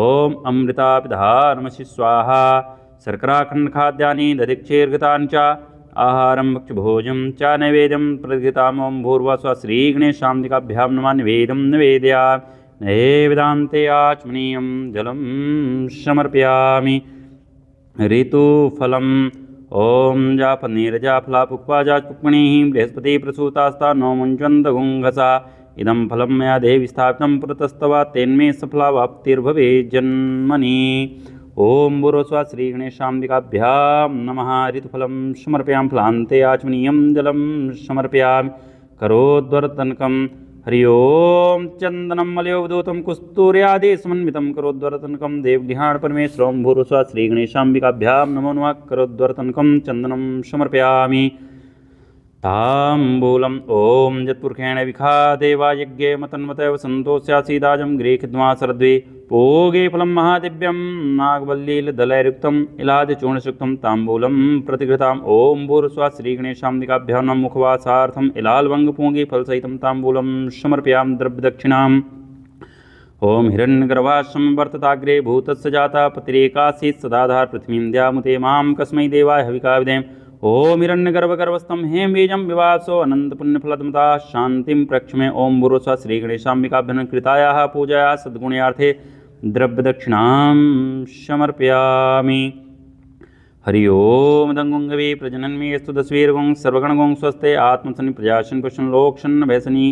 ओम अमृतापिधानमसि स्वाहा शर्कराखंड खाद्यानि दधिक्षीर्घृतानि च आहारं भक्ष्यभोजं च नैवेद्यं प्रतिगृहीतामों भूर्वस्व श्रीगणेशाम्बिकाभ्यां नमः निवेदं निवेदयामि नैवेदान्ते आचमनीयं जलं समर्पयामि ऋतुफलम् ओम जापनीरजाफला पुष्पा जापुष्पणिः बृहस्पति प्रसूतास्ता नो मुञ्चन्दगुङ्घसा इदं फलं मया देवि स्थापितं पुरतस्तव तेन्मे सफलावाप्तिर्भवेत् जन्मनि ओम भूर्वस्व श्रीगणेशाम्बिकाभ्यां नमः ऋतुफलं समर्पयामि फलान्ते आचमनीयं जलं समर्पयामि करोद्वरतनकं हरि ओम चन्दनं मलयोवधूतं कुस्तूर्यादि समन्वितं करोद्वरतनकं देवगृहाण परमेश्वरं भूर्वस्व श्रीगणेशाम्बिकाभ्यां नमो नमः करोद्वरतनकं चन्दनं समर्पयामि ताम्बूलम् ओम जत्पुरुषेण विखा देवा यज्ञे मतन्वतैव सन्तोष्यासीदाजं गृहीत्वा शरद्वे भोगे फलं महादिव्यं नागवल्लीलदलैर्युक्तम् इलादिचूर्णयुक्तं ताम्बूलं प्रतिगृहीताम् ओम भूर्वस्व श्रीगणेशाम्बिकाभ्यां नमः मुखवासार्थम् इलालवङ्गपूङ्गे फलसहितं ताम्बूलं समर्पयामि द्रव्यदक्षिणाम् ओम हिरण्यगर्भाश्रमं वर्तताग्रे भूतस्य जाता पतिरेकासीत् सदाधार पृथ्वीं द्यामुते मां कस्मै देवाय हविका विधेम ओम हिरण्यगर्भगर्भस्थं हेम बीजं विवासो अनन्तपुण्यफलदमता शान्तिं प्रक्षमे ओम भूर्वस्व श्रीगणेशाम्बिकाभ्यां कृतायाः पूजायाः सद्गुण्यार्थे द्रव्यदक्षिणां समर्पयामि हरि ओम दंगुंगवे प्रजनन्मे स्तु दस्वीर्गुं सर्वगणगुं स्वस्ते आत्मसनि प्रजाशन पुष्ण लोक्षन्न भैसनी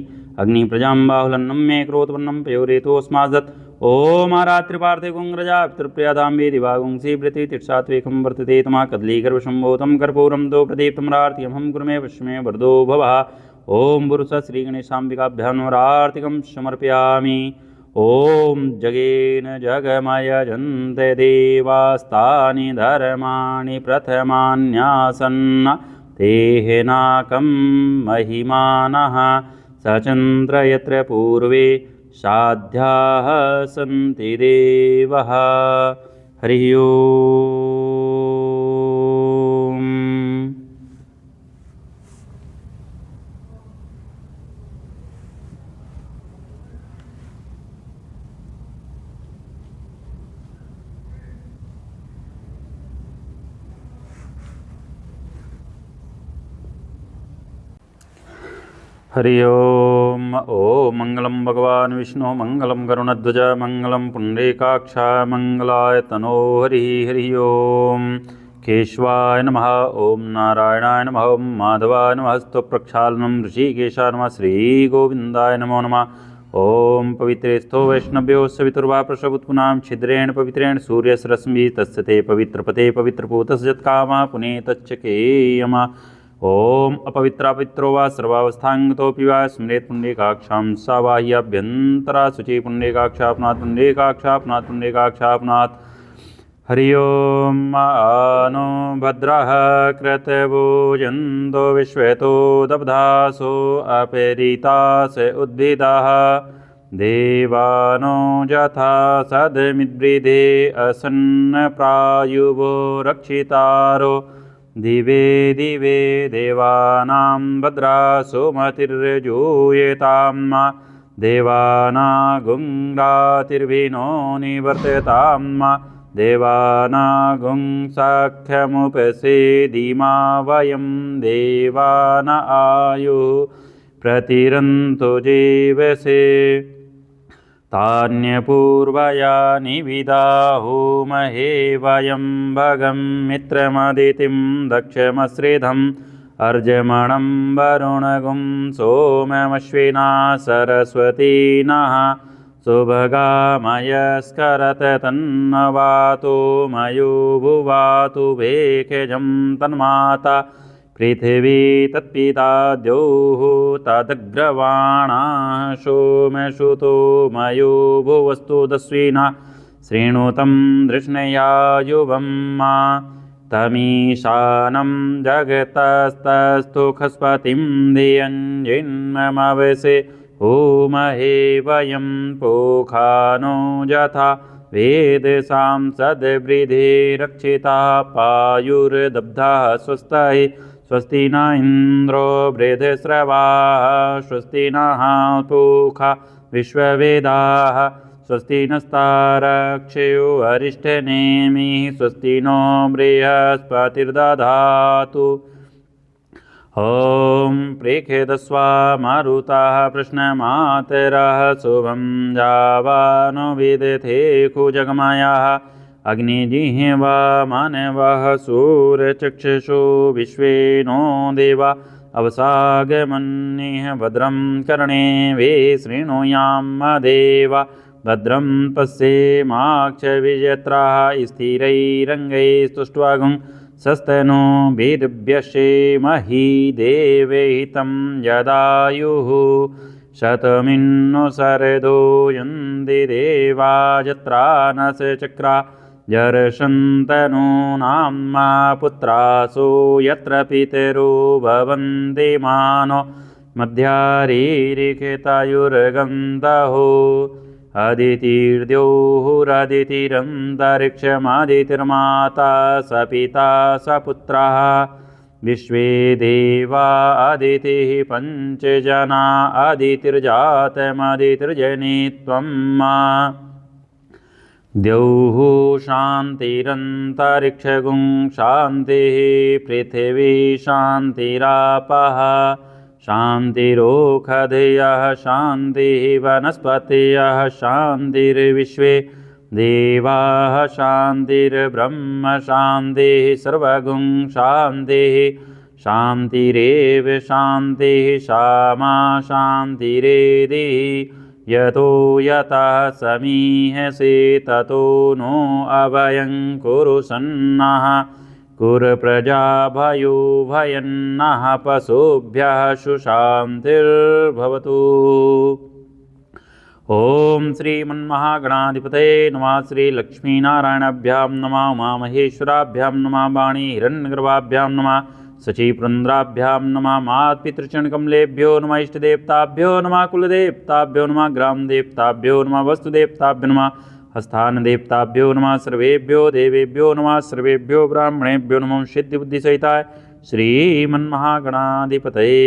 अग्नि प्रजां बाहुलन्नं मे क्रोतवर्णं पयोरेतोऽस्मादत् ओम आरात्रिपार्थे गुंग्रजा पितृप्रियादां वेदिवागुंसि प्रति तिर्षात्वेकं वर्तते तमा कदलीगर्भसम्भूतं कर्पूरं दो प्रदीप्तमरार्तियमहं कुरुमे पश्चिमे वरदो भवः ओम भूर्वस्व श्रीगणेशाम्बिकाभ्यां नमरार्तिकं समर्पयामि ओम जगेन जगमयजन्ते देवास्तानि धर्माणि प्रथमान्यासन्न तेहनाकं महिमानः सचन्द्र यत्र पूर्वे साध्याः सन्ति देवः हरि ओम हरि ओम ॐ मङ्गलं भगवान् विष्णुः मङ्गलं गरुणध्वज मङ्गलं पुण्डरीकाक्ष मङ्गलाय तनो हरिः हरिः ॐ केशवाय नमः ॐ नारायणाय नमः ॐ माधवाय नमः स्तोप्रक्षालनं ऋषिकेशाय नमः श्रीगोविन्दाय नमो नमः ॐ पवित्रेस्थो वैष्णव्यो सवितुर्वा प्रसवुत्पुनां छिद्रेण पवित्रेण सूर्यस्रश्मिः तस्य ते पवित्रपते पवित्रपूतस्य यत्कामः पुनीतच्चकेयम ॐ अपवित्रापवित्रो वा सर्वावस्थाङ्गतोऽपि वा स्मरेत् पुण्डरीकाक्षां सा बाह्याभ्यन्तरा शुचि पुण्डरीकाक्षापनात् पुण्डरीकाक्षापनात् पुण्डरीकाक्षापनात् हरि ओं नो भद्रः कृतभुजन्तो विश्वेतो दब्धासो अपेरितास उद्भिदाः देवानो यथा सदमिद्वृधे असन्नप्रायुवो रक्षितारो दिवे दिवे देवानां भद्रासो मतिर्जूयेतां देवानागुं रातिर्विनो निवर्ततां देवानागुं साख्यमुपसेदिमा वयं देवान आयुः प्रतिरन्तो जीवसे तान्यपूर्वयानि विदाहुमहे वयं भगं मित्रमदितिं दक्षमश्रिधम् अर्जमणं वरुणगुं सोममश्विना सरस्वती नः सुभगामयस्करत तन्नवातो मयो भुवातु भेषजं तन्माता पृथिवी तत्पिता द्योः तदग्रवाणाः सोमसुतो मयो भुवस्तु दस्विना शृणुतं धृष्णया युवं मा तमीशानं जगतस्तस्थु खस्पतिं धियञ्जिन्ममवसे होमहे वयं पोखानो यथा वेदसां सद्वृद्धे रक्षिता पायुर्दब्धः स्वस्ति स्वस्ति न इन्द्रो बृहस्रवाः स्वस्ति नः पूषा विश्ववेदाः स्वस्ति नस्तारक्षयो अरिष्टनेमिः स्वस्ति नो बृहस्पतिर्दधातु ॐ प्रेखेदस्वा मारुताः प्रश्नमातरः शुभं जावानो विदथे कुजगमयाः अग्निजिह्वा मानवः सूर्यचक्षुषो विश्वे नो देवा अवसागमन्निः भद्रं कर्णे वे शृणुयाम देवा भद्रं पश्येमाक्षविजत्राः स्थिरैरङ्गैस्तुष्ट्वागुं सस्तनो वीर्यस्येमहि देवे हितं यदायुः शतमिन्नो शरदो यन्ति देवा यत्रा न चक्रा जर्षन्तनूनां पुत्रासो यत्र पितरो भवन्ति मानो मध्यारीरिखतायुर्गन्तहो अदितिर्द्योहुरदितिरन्तरिक्षमादितिर्माता स पिता स पुत्रः विश्वे देवा अदितिः पञ्चजना अदितिर्जातमदितिर्जनित्वं द्यौः शान्तिरन्तरिक्षगुं शान्तिः पृथिवी शान्तिरापः शान्तिरोषधयः शान्तिः वनस्पतयः शान्तिर्विश्वे देवाः शान्तिर्ब्रह्म शान्तिः सर्वगुं शान्तिः शान्तिरेव शान्तिः सामा शान्तिरेधिः यतो यतः समीहसे ततो नो अभयं कुरु सन्नः कुरप्रजाभयो भयन्नः पशुभ्यः सुशान्तिर्भवतु। ॐ श्रीमन्महागणाधिपतये नमः श्रीलक्ष्मीनारायणाभ्यां नमः उमामहेश्वराभ्यां नमः वाणी हिरण्यगर्भाभ्यां नमः शचीपुरन्द्राभ्यां नमः मातपितृचरणकमलेभ्यो नमः इष्टदेवताभ्यो नमः कुलदेवताभ्यो नमः ग्रामदेवताभ्यो नमः वस्तुदेवताभ्यो नमः स्थानदेवताभ्यो नमः सर्वेभ्यो देवेभ्यो नमः सर्वेभ्यो ब्राह्मणेभ्यो नमः सिद्धिबुद्धिसहिताय श्रीमन्महागणाधिपतये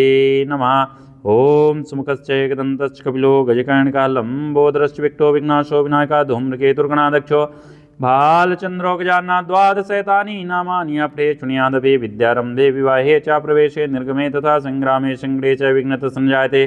नमः। ओम सुमुखश्च एकदन्तश्च कपिलो गजकर्णिका लंबोदरश्च विक्टो विघ्नाशो विनायका धूम्रकेतुर्गणाध्यक्षो भालचंद्रो गजानना द्वादशैतानि नामानि अपठे शृणुयादपि विद्यारंभे विवाहे च प्रवेशे निर्गमे तथा संग्रामे संग्रहे च विघ्नः संजायते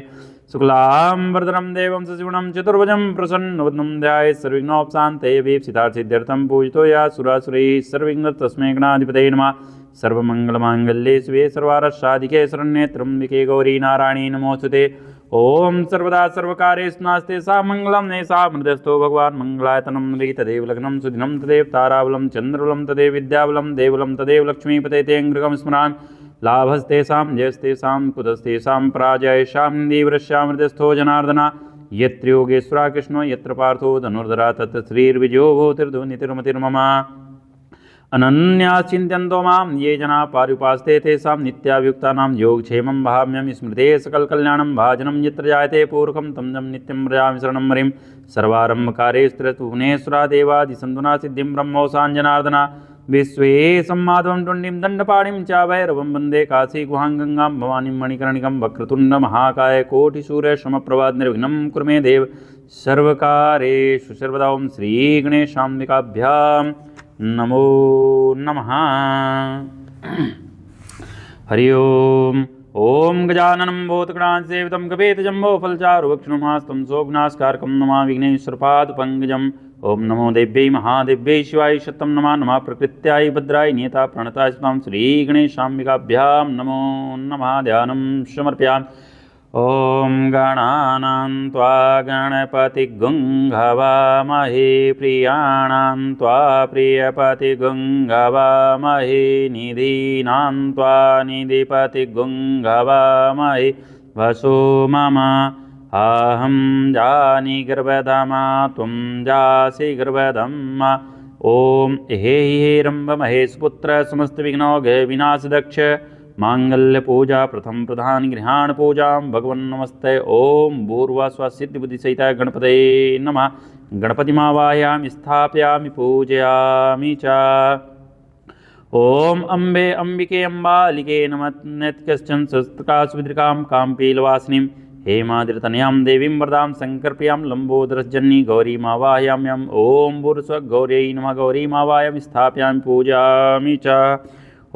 शुक्लांबरधरं देवं शशिवर्णं चतुर्भुजं प्रसन्नवदनं ध्यायेत् सर्वविघ्नोपशान्तये सिद्धार्थसिद्ध्यर्थं पूजितो या सुरासुरैः सर्वविघ्न तस्मै गणाधिपतये नमः। सर्वमङ्गलमाङ्गल्ये शिवे सर्वार्थसाधिके शरण्ये त्र्यम्बके गौरी नारायणी नमोस्तुते। ओम सर्वदा सर्वकार्येषु नास्ते सा मंगलम नैषा मृदस्थो भगवान् मंगलायतनं नृ तदेव लग्नं सुदिनं तदेव ताराबलं चन्द्रबलं तदेव विद्याबलं देवबलं तदेव लक्ष्मीपते तेऽङ्घ्रिकं स्मरामि। लाभस्तेषां जयस्तेषां कुतस्तेषां पराजयेषां देवरस्यां हृदयस्थो जनार्दना। यत्र योगेश्वरः कृष्णो यत्र पार्थो धनुर्धरः तत्र श्रीर्विजयो भूतिर्धुनितिर्मतिर्मम। अनन्याश्चिन्तयन्तो मां ये जनाः पर्युपासते तेषां नित्याभियुक्तानां योगक्षेमं वहाम्यहं। स्मृते सकलकल्याणं भाजनं यत्र जायते पूर्वकं तं तं नित्यं व्रजामि शरणं हरिं। सर्वारम्भकार्येऽस्त्रितुनेश्वरा देवादिसन्दुना सिद्धिं ब्रह्मोऽसाञ्जनार्दना। विश्वेशं टुण्डिं दण्डपाणिं च भैरवं वन्दे काशीगुहां गङ्गां भवानीं मणिकर्णिकं। वक्रतुण्डमहाकाय कोटिसूर्यसमप्रभा निर्विघ्नं कुरु मे देव सर्वकार्येषु सर्वदा। ओं श्रीगणेशाम्बिकाभ्यां नमो नमः। हरि ओम। ओम गजाननं भूतगणाधिसेवितं गभीरजम्बोफलचारुभक्षणमास्तं सोऽग्नास्कारकं नमामि विघ्नेश्वरपादपङ्कजम्। ओम नमो देव्यै महादेव्यै शिवाय शतं नमः। नमः प्रकृत्याय भद्राय नियता प्रणताय स्वां श्रीगणेशाम्बिकाभ्यां नमो नमः। ध्यानं समर्पयामि। ओम गणानां त्वा गणपतिगुं हवामहे प्रियाणां त्वा प्रियपतिगुं हवामहे निधीनां त्वा निधिपतिगुं हवामहे वसो मम अहं जानि गर्भधामा त्वं जासि गर्भधम्। ओम हे रम्भ महेशपुत्र समस्तविघ्नौघ विनाशदक्ष मांगल्यपूजा प्रथम प्रधान गृहाण पूजां भगवन् नमस्ते। ओम भूर्वास्वसिद्धिबुद्धिसहित गणपतये नमः। गणपतिमावाहयामि स्थापयामि पूजयामि च। ओम अम्बे अम्बिके अम्बालिके नमः। कश्चन शस्त्रकासुविद्रिकां काम्पीलवासिनीं हेमाद्रितनयां देवीं वरदां शङ्करप्रियां लम्बोदरजननी गौरीमावाहयाम्यहम्। ओम भूर्स्वगौर्यै नमः। गौरीमावाहयामि स्थापयामि पूजयामि च।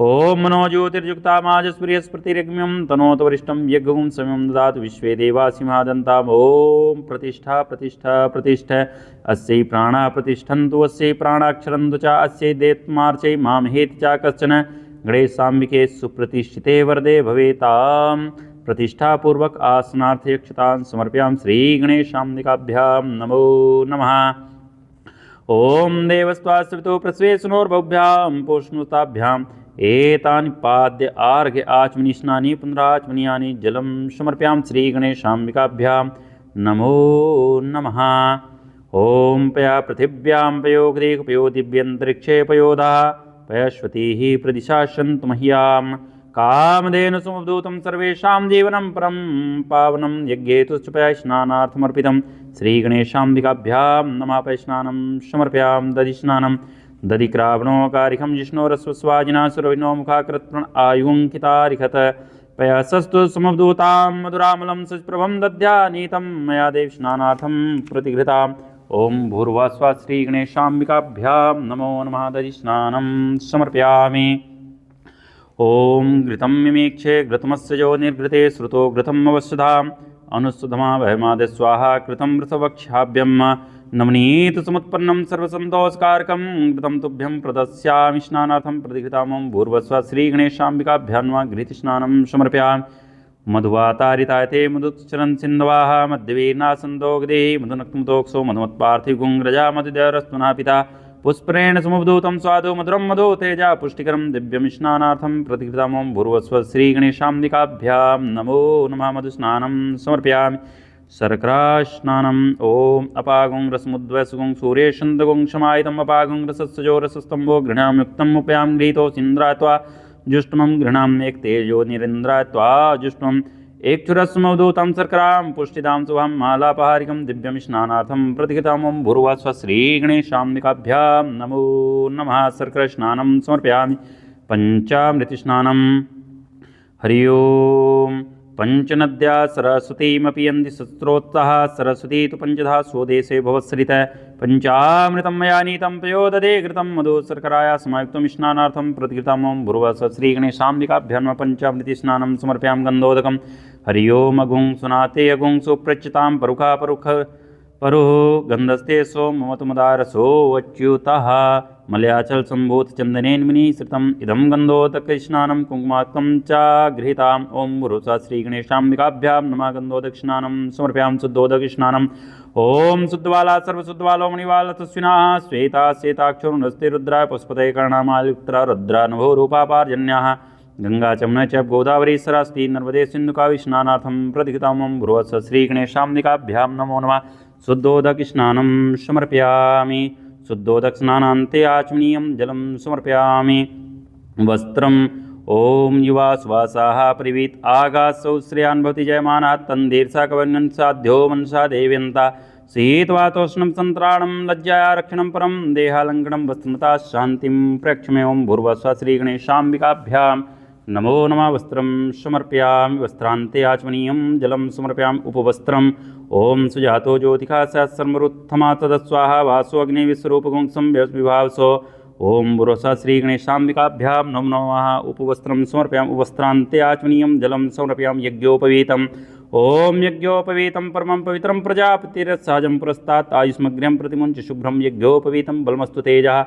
ओम मनोज्योतिर्युक्तामाजस्पृहस्पतिरग्म्यं तनोत वरिष्ठं यज्ञं समयं ददातु विश्वे देवासिंहादन्ताम्। ओम प्रतिष्ठा प्रतिष्ठा प्रतिष्ठा अस्यै प्राणा प्रतिष्ठन्तु अस्यै प्राणाक्षरन्तु च अस्यै देत्मार्चै मामहेति च कश्चन। गणेशाम्बिके सुप्रतिष्ठिते वरदे भवेतां प्रतिष्ठापूर्वक आसनार्थयक्षतां समर्पयामि। श्रीगणेशाम्बिकाभ्यां नमो नमः। ओम देवस्त्वाश्रितो प्रस्वेशनोर्भव्यां पोष्णुताभ्याम् एतानि पाद्य आर्घ्य आचमनीस्नानि पुनराचमनीयानि जलं समर्पयामि। श्रीगणेशाम्बिकाभ्यां नमो नमः। ओम पया पृथिव्यां पयोगदेक पयो दिव्यन्तरिक्षे पयोधा पयश्वतीः प्रदिशासन्तु मह्यां। कामधेनु समवधूतं सर्वेषां जीवनं परं पावनं यज्ञेतुश्च पया स्नानार्थमर्पितं। श्रीगणेशाम्बिकाभ्यां नमः। पयस्नानं समर्पयामि। दधिस्नानं दधिक्रावणोकारिखं जिष्णोरस्वस्वाजिना सुरविनो मुखाकृत्प्रण आयुङ्कितारिखत पयसस्तु समवधूतां मधुरामलं सप्रभं दध्यानीतं मया देव स्नानार्थं प्रतिघृताम्। ओम भूर्वास्वा श्रीगणेशाम्बिकाभ्यां नमो नमः। दधिस्नानं समर्पयामि। ओम घृतं मिमीक्षे घृतमस्य जो निर्घृते श्रुतो घृतम् अवश्यधाम् अनुस्वधमा वहमाद स्वाहा कृतं वृषवक्षाभ्यं। नवनीत समुत्पन्नं सर्वसन्तोषकारकं घृतं तुभ्यं प्रदस्यामि स्नानार्थं प्रतिघृताम्। ओम भूर्वस्व श्रीगणेशाम्बिकाभ्यां नमः। घृतस्नानं समर्पयामि। मधुवातारितायते मधुचरन् सिन्धवाः मध्यवीर्नासन्दोगदे मधुनक्तमुतोक्षो मधुमत्पार्थिवगुङ्ग्रजा मधुदयरस्तुना पिता पुष्परेण समुद्भूतं स्वादो मधुरं मधु तेजा पुष्टिकरं दिव्यं स्नानार्थं प्रतिकृताम्। ओम भूर्वस्व श्रीगणेशाम्बिकाभ्यां नमो नमः। मधुस्नानं समर्पयामि। शर्करास्नानम्। ओम अपागुं रसमुद्वसुगुं सूर्येशन्दगुं क्षमायितम् अपागुं रसस्सजो रसस्तम्भो घृणायुक्तम् उपयां गृहीतो सिन्द्रात्वा जुष्टमं गृह्णाम् एक तेजो निरेन्द्रात्वा जुष्टमम् एकक्षुरस्मवधूतं शर्करां पुष्टिदां शुभं मालापहारिकं दिव्यं स्नानार्थं प्रतिकृताम्। ओम भूर्वस्व श्रीगणेशाम्बिकाभ्यां नमो नमः। शर्करस्नानं समर्पयामि। पञ्चामृतस्नानं। हरि ओम। पंचनद्या सरस्वतीमपि यन्ति सत्रोत्साह सरस्वती तु पंचधा स्वदेशे भवत्सरित पंचामृतं मया नीतं पयोदधे घृतं मधु शर्कराया समायुक्तं स्नानार्थं प्रतिकृतं ओं भूर्भुवः श्रीगणेशाम्बिकाभ्यां नमः। पंचामृति स्नानं समर्पयामि गन्धोदकं हरि ओम अगुं सुनाते अगुं सुप्रच्युतां परुखा परुः गन्धस्ते सोममतु मदारसो अच्युतः मलयाचल संभूत चंदनेन विनिसृतम् इदं गन्धोदकस्नानं कुङ्कुमार्कं च गृहीताम् ओं भूर्भुवः श्रीगणेशाम्बिकाभ्यां नमः। गन्धोदकस्नानं समर्पयामि शुद्धोदकस्नानम् ओं शुद्धबाला सर्वशुद्धबालो मणिबाला तस्विनाः श्वेता श्वेताक्षो नस्ते रुद्राय पुष्पतये कर्णामाल्युक्ता रुद्रा नभो रूपा पार्जन्याः गंगा चमन च गोदावरी सरस्वती नर्मदे सिन्धुकावि स्नानार्थं प्रतिकृतां ओं भूर्भुवः श्रीगणेशाम्बिकाभ्यां नमो नमः। शुद्धोदकस्नानं समर्पयामि शुद्धोदकस्नानान्ते आचमनीयं जलं समर्पयामि। वस्त्रम् ओं युवा सुवासाः परिवीत आगासौ श्रेयान् भवति जयमानाः तन्दीर्षा कवन्यन् साध्यो मनसा देव्यन्ता शीतवातोष्णं सन्त्राणं लज्जाया रक्षणं परं देहालङ्कनं वस्त्रमता शान्तिं प्रक्षमे ओं भूर्भुवः श्रीगणेशाम्बिकाभ्यां नमो नमः। वस्त्रं समर्पयामि वस्त्रान्ते आचमनीयं जलं समर्पयामि। उपवस्त्रम् ओं सुजातो ज्योतिषा सहस्रमरुत्थमा तदस्वाहा वासो अग्नि विश्वरूपगुंसं विभावसो ओं भूर्भुवः श्रीगणेशाम्बिकाभ्यां नमो नमः। उपवस्त्रं समर्पयामि उपवस्त्रान्ते आचमनीयं जलं समर्पयामि। यज्ञोपवीतम् ओं यज्ञोपवीतं परमं पवित्रं प्रजापतिरसहजं पुरस्तात् आयुष्मग्र्यं प्रतिमुञ्च शुभ्रं यज्ञोपवीतं बलमस्तु तेजः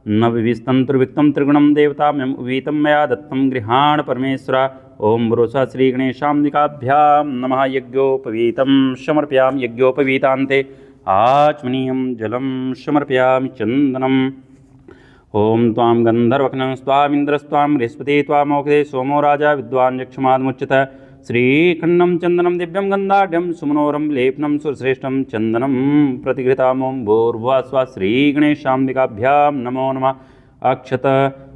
न विविस्तंतुर्विक्तं त्रिगुणं देवताम्यं उपवीतं मया दत्तं गृहाण परमेश्वर ओं भूर्भुवः श्रीगणेशाम्बिकाभ्यां नमः। यज्ञोपवीतं समर्पयामि यज्ञोपवीतान्ते आचमनीयं जलं समर्पयामि। चन्दनम् ओं त्वां गन्धर्वघ्नं स्वामिन्द्रस्त्वां बृहस्पति त्वामोक्षदे सोमो राजा विद्वान् यक्षमादमुच्यत श्रीखण्डं चन्दनं दिव्यं गन्धाढ्यं सुमनोरं लेपनं सुरश्रेष्ठं चन्दनं प्रतिघृतां ओं भूर्भुवः श्रीगणेशाम्बिकाभ्यां नमो नमः। अक्षत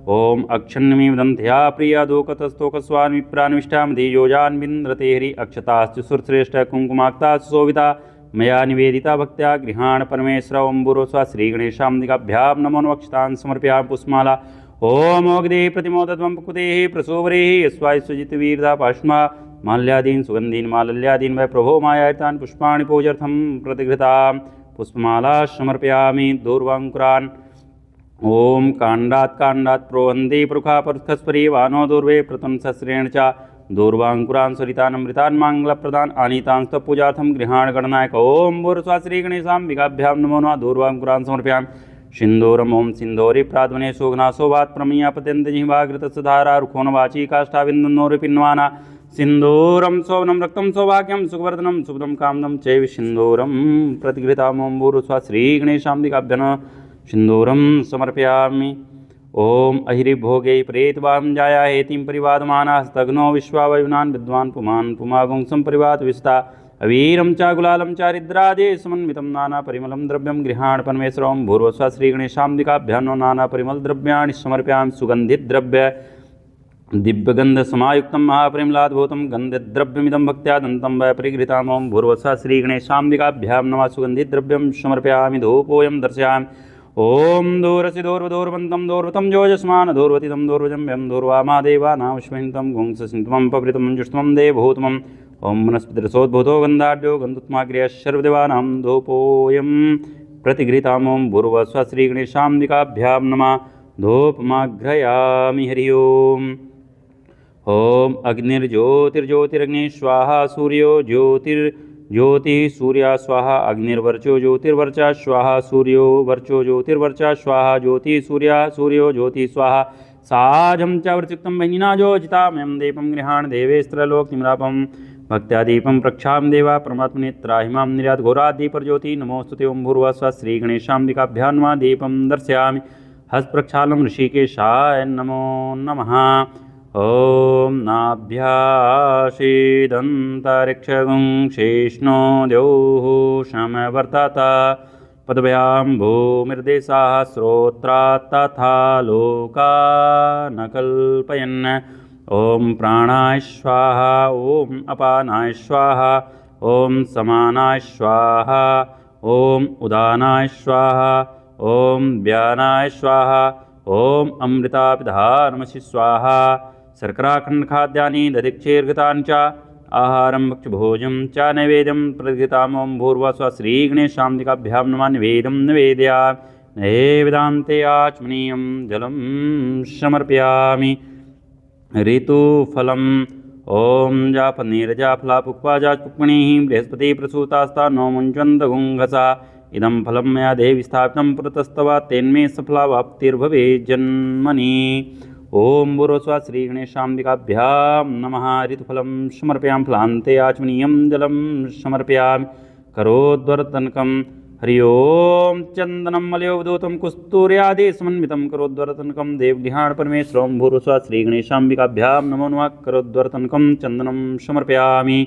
ओं अक्षन्नमी वदन्त्या प्रिया दोकतस्तोकस्वामिप्रानिष्ठामधियोजान्विन्द्रते हरि अक्षताश्च सुरश्रेष्ठ कुङ्कुमाक्ताश्च शोभिता मया निवेदिता भक्त्या गृहाण परमेश्वर ओं भूर्भुवः श्रीगणेशाम्बिकाभ्यां नमो नमः। अक्षतान् समर्पयामि पुष्पमाला ओं मोगदे प्रतिमोदध्वं कुतेः प्रसोवरेः यस्वायुजितवीरदा पाष्मा माल्यादीन् सुगन्धीन् मालल्यादीन् वै प्रभो मायातान् पुष्पाणि पूजर्थं प्रतिघृतां पुष्पमाला समर्पयामि। दूर्वाङ्कुरान् ओं काण्डात् प्रोहन्ति परुखा परुखस्परी वानो दूर्वे प्रतंसस्रेण च दूर्वाङ्कुरान् सरितानमृतान् माङ्गलप्रदान् आनीतान् पूजार्थं गृहाण गणनायक ओं भूर्भुवः श्रीगणेशाम्बिकाभ्यां नमो नमः। दूर्वाङ्कुरान् समर्पयामि। सिन्दूरम् ओं सिन्दूरि प्राध्वने शोघनाशोभात् प्रमीयापत्यन्तजिह्वाघृतसुधारा रुखोनवाची काष्ठाविन्दन्नोरिपिन्वाना सिन्दूरं शोभनं रक्तं सौभाग्यं सुखवर्धनं शुभदं कामदं चैव सिन्दूरं प्रतिघृतां ओं भूर्भुवः श्रीगणेशाम्बिकाभ्यां सिन्दूरं समर्पयामि। ओं अहिरिभोगे प्रेतवां जाया हेतिं परिवादमानाः स्तग्नो विश्वावयुनान् विद्वान् पुमान् पुमागुंसं परिवाद विस्ता अवीरं च गुलालं च हरिद्राजे समन्वितं नानापरिमलं द्रव्यं गृहाण परमेश्वर ओं भूर्भुवः श्रीगणेशाम्बिकाभ्यां नानापरिमलद्रव्याणि समर्पयामि। सुगन्धिद्रव्य दिव्यगन्धसमायुक्तं महापरिमलाद्भूतं गन्धद्रव्यमिदं भक्त्या दन्तं वै परिगृहीतां ओं भूर्भुवः श्रीगणेशाम्बिकाभ्यां नमः। सुगन्धिद्रव्यं समर्पयामि धूपोऽयं दर्शयामि। ओं दूरसि दूर्वदूर्वन्तं दूर्वतं जोजस्मान् दूर्वतितं दूर्वजं व्यं दूर्वामादेवानामुष्मिन्तं गुंससिन्त्वं पवृतं जुष्टमं देवभूतमम् ओं वनस्पतिरसोद्भूतो गन्धाढ्यो गन्धोत्माग्र्यः धूपोऽयं प्रतिगृहीतां ओं भूर्भुवः श्रीगणेशाम्बिकाभ्यां नमः। धूपमाघ्रयामि हरि ओम्। ओं अग्निर्ज्योतिर्ज्योतिरग्निः स्वाहा सूर्यो ज्योतिः सूर्या स्वाहा अग्निर्वर्चो ज्योतिर्वर्चा स्वाहा सूर्यो वर्चो ज्योतिर्वर्चा स्वाहा ज्योतिः सूर्यो ज्योतिः स्वाहा साजं च वृचिक्तं वह्निना जोजितामयं दीपं गृहाण देवेस्त्रलोकनिमरापं भक्त्या दीपं प्रक्षां देवा परमात्मने त्राहिमां निर्यात घोरादीपर्ज्योति नमोस्तुते ओं भूर्भुवः श्रीगणेशाम्बिकाभ्यां नमः। दीपं दर्शयामि हस्तप्रक्षालं ऋषिकेशाय नमो नमः। ओं नाभ्यासीदन्तरिक्षगुं शेष्णो द्यौः समवर्तत पदभ्यां भूमिर्देशाः श्रोत्रात् तथा लोकान् कल्पयन् ओं प्राणाय स्वाहा ओं अपानाय स्वाहा ओं समानाय स्वाहा ओं उदानाय स्वाहा ओं व्यानाय स्वाहा ओं अमृतापिधानमसि स्वाहा शर्कराखण्डखाद्यानि दधिक्षीर्घृतानि च आहारं भक्षभोजं च नैवेद्यं प्रतिगृहीताम् ॐ भूर्भुवः श्रीगणेशाम्बिकाभ्यां नमः निवेदं निवेदयामि नैवेदान्ते आचमनीयं जलं समर्पयामि ऋतुफलम् ॐ जापनीरजाफलापुक्पा जापुक्मणिः बृहस्पतिप्रसूतास्ता नो मुञ्चन्तगुङ्घसा इदं फलं मया देवि स्थापितं पुरतस्तवा तेन्मे सफलावाप्तिर्भवेज्जन्मनि ॐ भूर्भुवः श्रीगणेशाम्बिकाभ्यां नमः ऋतुफलं समर्पयामि फलान्ते आचमनीयं जलं समर्पयामि करोद्वर्तनकं हरि ओं चंदनम मलयोवधूतं कुस्तूर्यादि समन्वितं करोद्वर्तनकं देवगृहाण परमेश्वरं भूर्भुवः श्रीगणेशाम्बिकाभ्यां नमो नमः करोद्वर्तनकं चंदनं समर्पयामि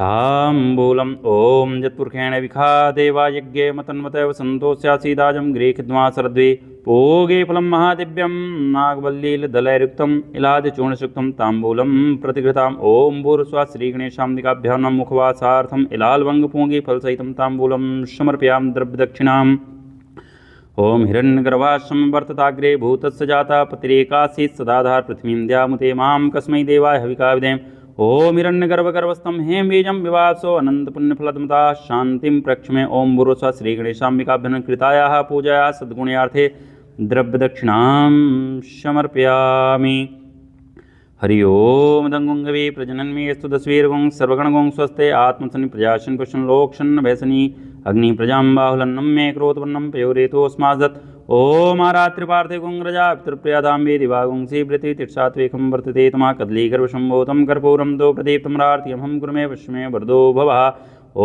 ताम्बूलम् ॐ यत्पुरुषेण विखादेवा यज्ञे मतन्वतैव सन्तोष्यासीदाजं गृहीत्वासरद्वे पूगे फलं महादिव्यं नागवल्लीलदलैर्युक्तम् इलादिचूर्णयुक्तं ताम्बूलं प्रतिगृहीताम् ॐ भूर्भुवः श्रीगणेशाम्बिकाभ्यां नमः मुखवासार्थम् इलालवङ्गपूगे फलसहितं ताम्बूलं समर्पयामि द्रव्यदक्षिणाम् ॐ हिरण्यगर्भाश्रम वर्तताग्रे भूतस्य जाता पतिरेकासीत् सदाधार पृथ्वीं द्यामुते मां कस्मै देवाय हविका विधेम ॐ हिरण्यगर्भगर्भस्थं हेमबीजं विवासो अनन्तपुण्यफलदमता शान्तिं प्रक्ष्मे ॐ भूर्भुवः श्रीगणेशाम्बिकाभ्यां कृतायाः पूजायाः सद्गुण्यार्थे द्रव्यदक्षिणां समर्पयामि हरि ओम दंगुंगवे प्रजनन्मे यस्तु दस्वीर्गुं सर्वगणगुं स्वस्ते आत्मसनि प्रजाशन पुष्ण लोक्षण भैसनी अग्नि प्रजां बाहुलन्नं मे क्रोतवर्णं पयोरेतोऽस्मादत् ओम आरात्रिपार्थे गुंग्रजा पितृप्रियादां वेदिवागुंसि वृत्ति तिर्षात्वेकं वर्तते तमा कदलीगर्भसम्भूतं कर्पूरं दो प्रदीप्तमरार्तिमहं कुरुमे पश्चिमे वरदो भवः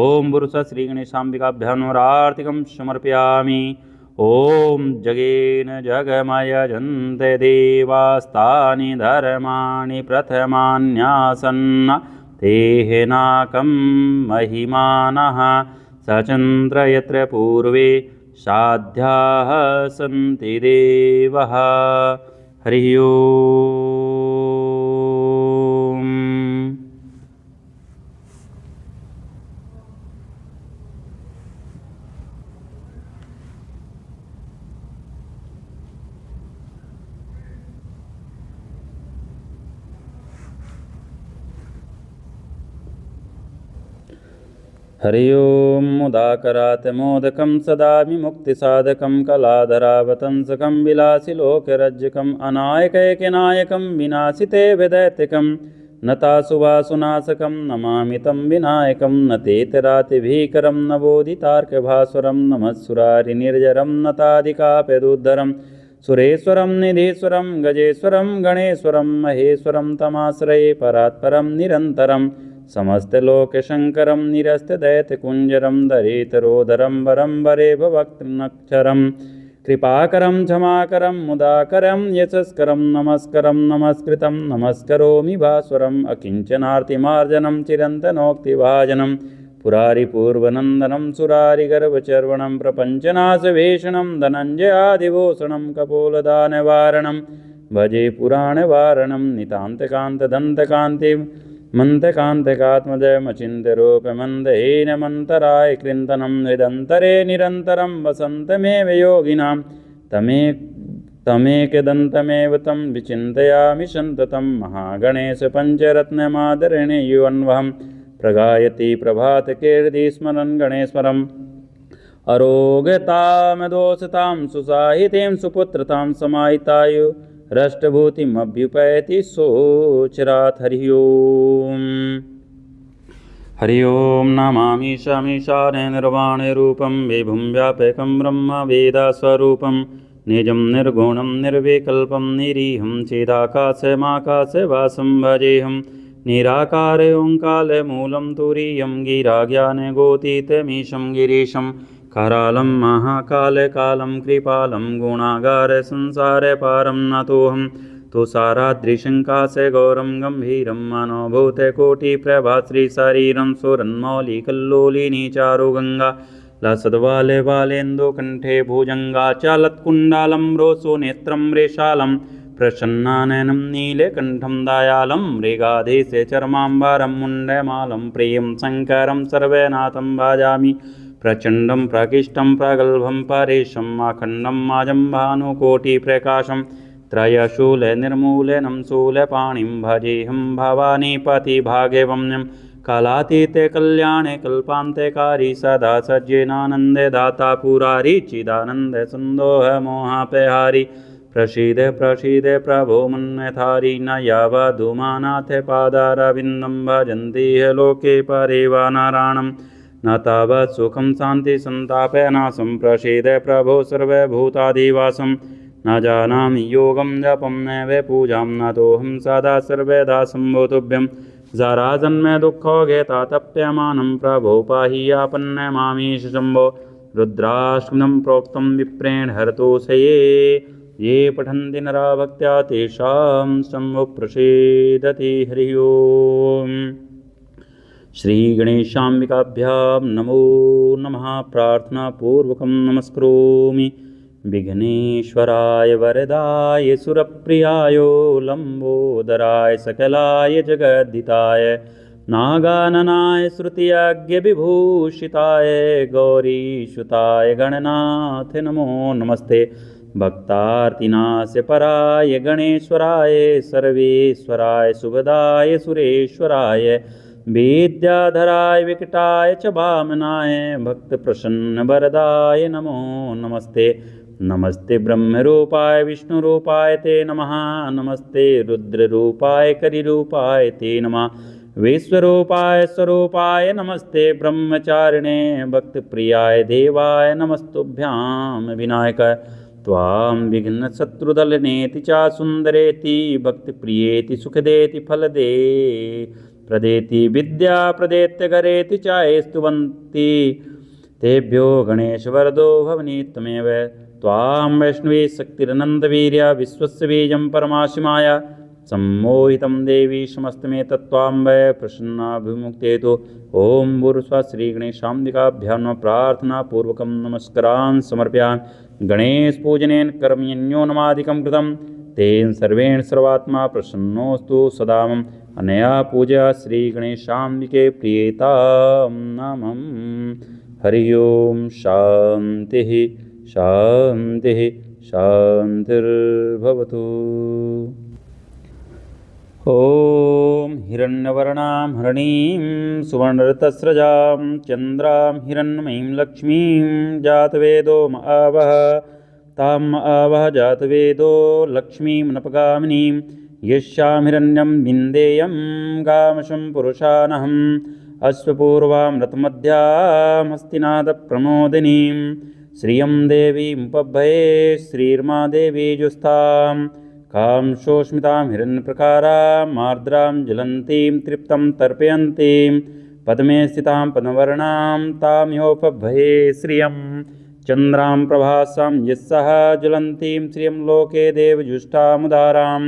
ओम भूर्भुवः श्रीगणेशाम्बिकाभ्यां नमरार्तिकं समर्पयामि ॐ जगेन जगमयजन्ते देवास्तानि धर्माणि प्रथमान्यासन्न तेहनाकं महिमानः सचन्द्र यत्र पूर्वे साध्याः सन्ति देवः हरि ओम्। हरि ओं मुदाकरात् मोदकं सदा विमुक्तिसाधकं कलाधरावतंसकं विलासिलोकरज्जकम् अनायकैकनायकं विनाशिते विदैत्यकं नतासुवासुनाशकं नमामि तं विनायकं न तेतरातिभीकरं न बोधितार्कभास्वरं नमः सुरारिनिर्जरं नतादिकाप्यदुद्धरं सुरेश्वरं निधीश्वरं गजेश्वरं गणेश्वरं महेश्वरं तमाश्रये परात्परं निरन्तरं समस्तलोकशङ्करं निरस्तदैत्यकुञ्जरं दरेतरोदरं वरं वरे भवक्त्रनक्षरं कृपाकरं क्षमाकरं मुदाकरं यशस्करं नमस्करं नमस्कृतं नमस्करोमि भास्वरम् अकिञ्चनार्तिमार्जनं चिरन्तनोक्तिभाजनं पुरारिपूर्वनन्दनं सुरारिगर्भचर्वणं प्रपञ्चनाशभीषणं धनञ्जयादिभूषणं कपोलदानवारणं भजे पुराणवारणं नितान्तकान्तदन्तकान्तिं मन्दकान्तकात्मजमचिन्त्यरूपमन्दहीनमन्तराय कृन्तनं हृदन्तरे निरन्तरं वसन्तमेव योगिनां तमेकदन्तमेव तं विचिन्तयामि सन्ततं महागणेशपञ्चरत्नमादरणे युवन्वहं प्रगायति प्रभातकीर्ति स्मरन् गणेश्वरम् अरोगतामदोषतां सुसाहितीं सुपुत्रतां समाहितायु रष्टभूतिमभ्युपैति सोचरात् हरि ओम्। हरि ओं नमामि शमीशाने निर्वाणे रूपं विभुं व्यापकं ब्रह्म वेदस्वरूपं निजं निर्गुणं निर्विकल्पं निरीहं चेदाकाशमाकाशवासं भजेऽहं निराकारे ओङ्कारमूलं तुरीयं गिराज्ञानगोतीतमीशं गिरीशं करालं महाकालकालं कृपालं गुणागारसंसारपारं नतोऽहं तुषाराद्रिशङ्काशगौरं गम्भीरं मनोभूतकोटिप्रभाश्रीशरीरं सुरन्मौलिकल्लोलिनीचारुगङ्गा लसद्वालेबालेन्दुकण्ठे भुजङ्गा चालत्कुण्डालं रोसोनेत्रं रेशालं प्रसन्नाननं नीलकण्ठं दयालं मृगाधीशे चर्माम्बरं मुण्डमालं प्रियं शङ्करं सर्वनाथं भजामि प्रचण्डं प्रकृष्टं प्रगल्भं परेशम् अखण्डं माजं भानुकोटिप्रकाशं त्रयशूले निर्मूलनं शूलपाणिं भजेऽहं भवानी पतिभाग्यवम्यं कालातीते कल्याणे कल्पान्तेकारी सदा सज्जेनानन्दे दाता पुरारी चिदानन्द सुन्दोह मोहापहारी प्रसीद प्रसीद प्रभो मन्यथारी न यावदुमानाथ पादारविन्दं भजन्ति लोके परेव नारायणं न तावत् सुखं शान्ति सन्तापनाशं प्रसीद प्रभो सर्वभूताधिवासं न जानामि योगं जपं नैव पूजां न तोऽहं सदा सर्वदा सम्भोतुभ्यं जराजन्म दुःखोगेता तप्यमानं प्रभो पाहि आपन्नमामीश शम्भो रुद्राष्टकं प्रोक्तं विप्रेण हरतोषये ये पठन्ति नरा भक्त्या तेषां शम्भुः प्रसीदति हरि ओम्। श्रीगणेशाम्बिकाभ्यां नमो नमः। प्रार्थनापूर्वकं नमस्करोमि। विघ्नेश्वराय वरदाय सुरप्रियाय लम्बोदराय सकलाय जगद्धिताय नागाननाय श्रुतियज्ञविभूषिताय गौरीसुताय गणनाथ नमो नमस्ते। भक्तार्तिनाश पराय गणेश्वराय सर्वेश्वराय सुभदाय सुरेश्वराय विद्याधराय विकटाय च वामनाय भक्तप्रसन्न वरदाय नमो नमस्ते। नमस्ते ब्रह्मरूपाय विष्णुरूपाय ते नमः। नमस्ते रुद्ररूपाय करिरूपाय ते नमः। विश्वरूपाय स्वरूपाय नमस्ते। ब्रह्मचारिणे भक्तप्रियाय देवाय नमस्तुभ्यां विनायकाय त्वां विघ्नशत्रुदलनेति च सुन्दरेति भक्तिप्रियेति सुखदेति फलदे प्रदेति विद्या प्रदेत्यगरेति च स्तुवन्ति तेभ्यो गणेशवरदो भवनि त्वमेव। त्वां वैष्णवी शक्तिरनन्तवीर्या विश्वस्य बीजं परमाशिमाया सम्मोहितं देवी समस्तमे तत्त्वां वै प्रसन्नाभिमुक्तेतु। ॐ भूर्स्वः श्रीगणेशाम्बिकाभ्यां नमः। प्रार्थनापूर्वकं नमस्कारान् समर्पयामि। गणेशपूजनेन कर्मण्योन्मादिकं कृतं तेन सर्वेण सर्वात्मा प्रसन्नोऽस्तु सदा मम। अनया पूजा श्रीगणेशाम्बिके प्रीयतां नामं। हरि ओं। शान्तिः शान्तिः शान्तिर्भवतु। ॐ हिरण्यवर्णां हरणीं सुवर्णरथस्रजां चन्द्रां हिरण्मयीं लक्ष्मीं जातवेदो आवह ताम् आवह जातवेदो लक्ष्मीं नपगामिनीं यस्यां हिरण्यं विन्देयं गामशं पुरुषानहम् अश्वपूर्वां रथमध्यां हस्तिनादप्रमोदिनीं श्रियं देवीमुपभये श्रीर्मा देवी जुस्तां कां शोष्मितां हिरण्यप्रकारां आर्द्रां ज्वलन्तीं तृप्तं तर्पयन्तीं पद्मे स्थितां पद्मवर्णां तां ह्योपभये श्रियं चन्द्रां प्रभासां यस्सः ज्वलन्तीं श्रियं लोके देवजुष्टामुदारां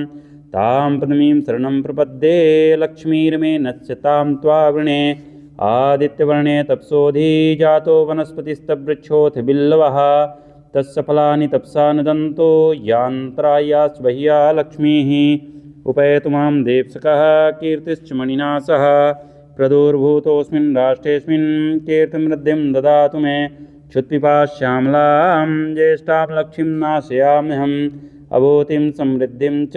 तां पद्मीं शरणं प्रपद्ये लक्ष्मीर्मे नश्यतां त्वावृणे। आदित्यवर्णे तपसोऽधि जातो वनस्पतिस्तवृक्षोऽथ बिल्लवः तस्य फलानि तपसा नुदन्तो यान्त्रायास्वह्या लक्ष्मीः। उपैतु मां देवसखः कीर्तिश्च मणिना सह प्रदुर्भूतोऽस्मिन् राष्ट्रेऽस्मिन् कीर्तिमृद्धिं ददातु मे। क्षुत्पिपाश्यामलां ज्येष्ठां लक्ष्मीं नाशयाम्यहम् अभूतिं समृद्धिं च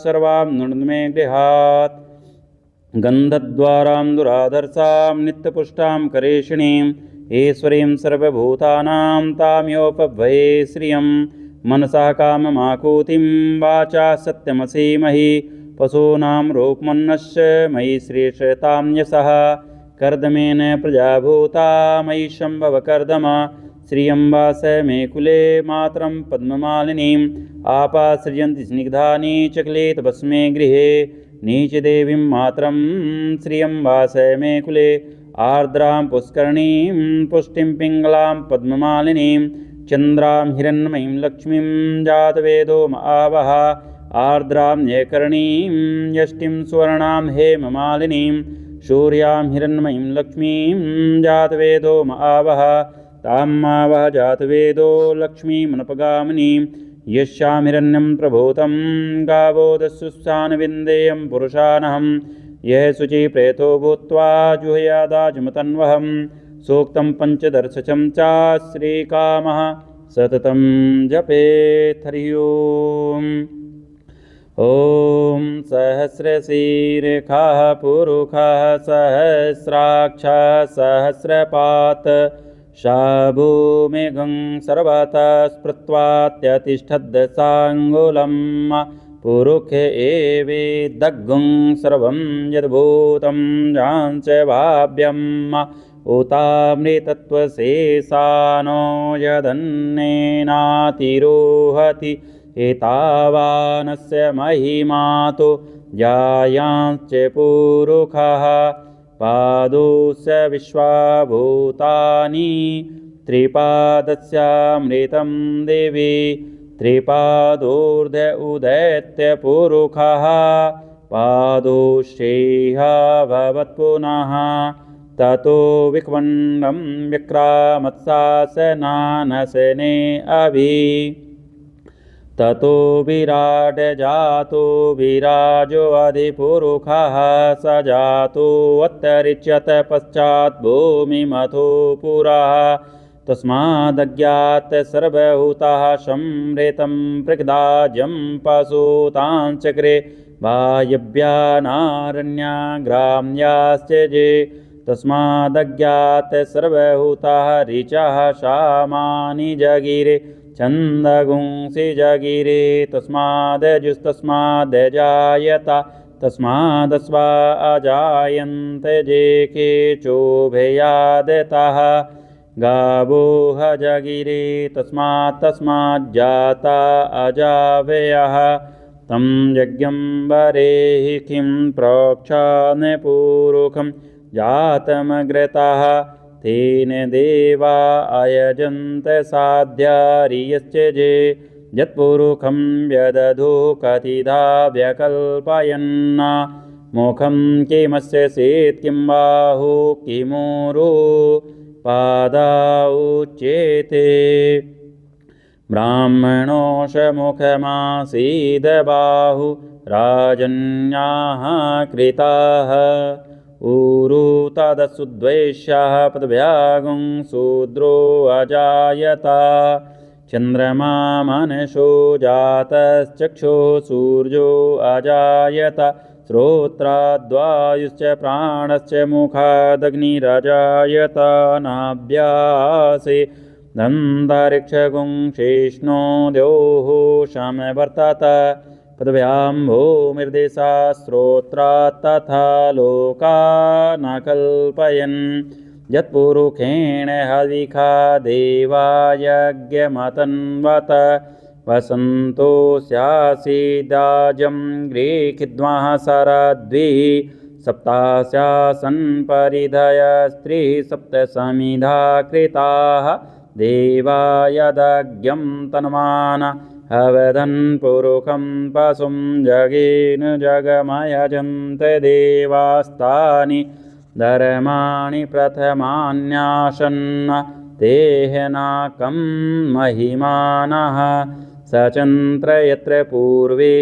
सर्वां नुदन्तु मे गृहात्। गन्धद्वारां दुराधर्षां नित्यपुष्टां करेशिणीं ईश्वरीं सर्वभूतानां ताम्योपभये श्रियं मनसा काममाकूतिं वाचा सत्यमसीमहि पशूनां रूपमन्नस्य मयि श्रेष्ठतां यशः कर्दमेन प्रजाभूता मयि शम्भवकर्दम श्रियं वास मे कुले मातरं पद्ममालिनीम् आपासृजन्ति स्निग्धानि चक्लेतभस्मे गृहे नीचदेवीं मातरं श्रियं वास मे कुले आर्द्रां पुष्करणीं पुष्टिं पिङ्गलां पद्ममालिनीं चन्द्रां हिरण्मयीं लक्ष्मीं जातवेदो आवह आर्द्रां न्ययकर्णीं यष्टिं सुवर्णां हेममालिनीं सूर्यां हिरण्मयीं लक्ष्मीं जातवेदो आवह ताम् आवह जातवेदो लक्ष्मीमनपगामिनीं यस्यां हिरण्यं प्रभूतं गावो दस्युस्सानविन्देयं पुरुषानहम् यः शुचि प्रेतो भूत्वा जुहयादाजमतन्वहं सूक्तं पञ्चदर्शचं च श्रीकामः सततं जपेत्। हरि ओम्। ॐ सहस्रशीर्षः पुरुषः सहस्राक्षः सहस्रपात् सा भूमिगं सर्वतः स्मृत्वात्यतिष्ठद्दशाङ्गुलं पुरुष एवेदग्गुं सर्वं यद्भूतं याञ्च भाव्यम् उतामृतत्वशेषानो यदन्नेनातिरोहति एतावानस्य महिमातो जायांश्च पुरुषः पादोस्य विश्वाभूतानि त्रिपादस्यामृतं देवी त्रिपादोर्ध उदैत्य पुरुषः पादोश्रेह भवत्पुनः ततो विक्वण्डं विक्रामत्सासनानशने अभि ततो विराट जातो विराजो अधिपुरुषः स जातो अत्यरिच्यत पश्चात् भूमिमथो पुरः तस्मादज्ञात सर्वभूताः संवृतं पृग्दाजं पशुताञ्चक्रे वायव्यानारण्याग्राम्याश्च जे तस्मादज्ञात सर्वभूताः ऋचः सामानि जगिरे छन्दगुंसि जगिरे तस्मादजुस्तस्मादजायत तस्मादस्वा अजायन्त जे केचोभयादतः गावोह जगिरे तस्माज्जाता अजावयः तं यज्ञं वरेः किं प्रोक्षान्यपूरुखं जातमग्रतः तेन देवा अयजन्त साध्यारियश्च जे यत्पुरुखं व्यदधो कतिधा व्यकल्पयन् मुखं किमस्य सेत् किं बाहु किमुरु पादाउच्येते ब्राह्मणोषमुखमासीद बाहु राजन्याः कृताः ऊरु तदसुद्वैष्यः पदभ्यागुं शूद्रो अजायत चन्द्रमा मनसो जातश्चक्षुः सूर्यो अजायत श्रोत्राद्वायुश्च प्राणश्च मुखादग्निरजायत नाभ्यासे दन्तरिक्षगुं शेष्णो द्योः समवर्तत पदभ्यां भूमिर्देशा श्रोत्रात् तथा लोका न कल्पयन् यत्पुरुषेण हविखा देवा यज्ञमतन्वत वसन्तो स्यासीदाजं गृहीत्वा शरद्भिः सप्तास्यासन् परिधयस्त्रिः सप्तसमिधा कृताः देवा यदज्ञं तन्मान अवदन् पुरुषं पशुं जगेन जगमयजन्त देवास्तानि धर्माणि प्रथमान्यासन् तेहनाकं महिमानः सचन्त्र यत्र पूर्वे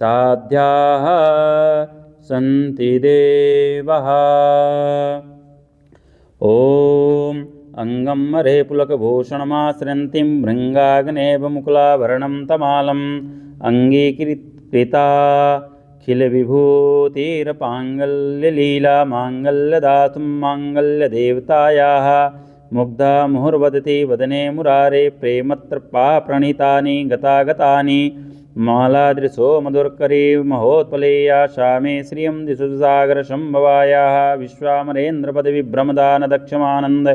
साध्याः सन्ति देवः। ॐ अंगं मरे पुलकभूषणमाश्रयन्तीं भृङ्गाग्नेव मुकुलाभरणं तमालम् अङ्गीकृताखिलविभूतिरपाङ्गल्यलीला माङ्गल्यदातुं माङ्गल्यदेवतायाः मुग्धा मुहुर्वदति वदने मुरारे प्रेमत्रपा प्रणीतानि गतागतानि मालादृशो मधुर्करी महोत्पलेया शामे श्रियं दिशुसागरसम्भवायाः विश्वामरेन्द्रपदविभ्रमदानदक्षमानन्द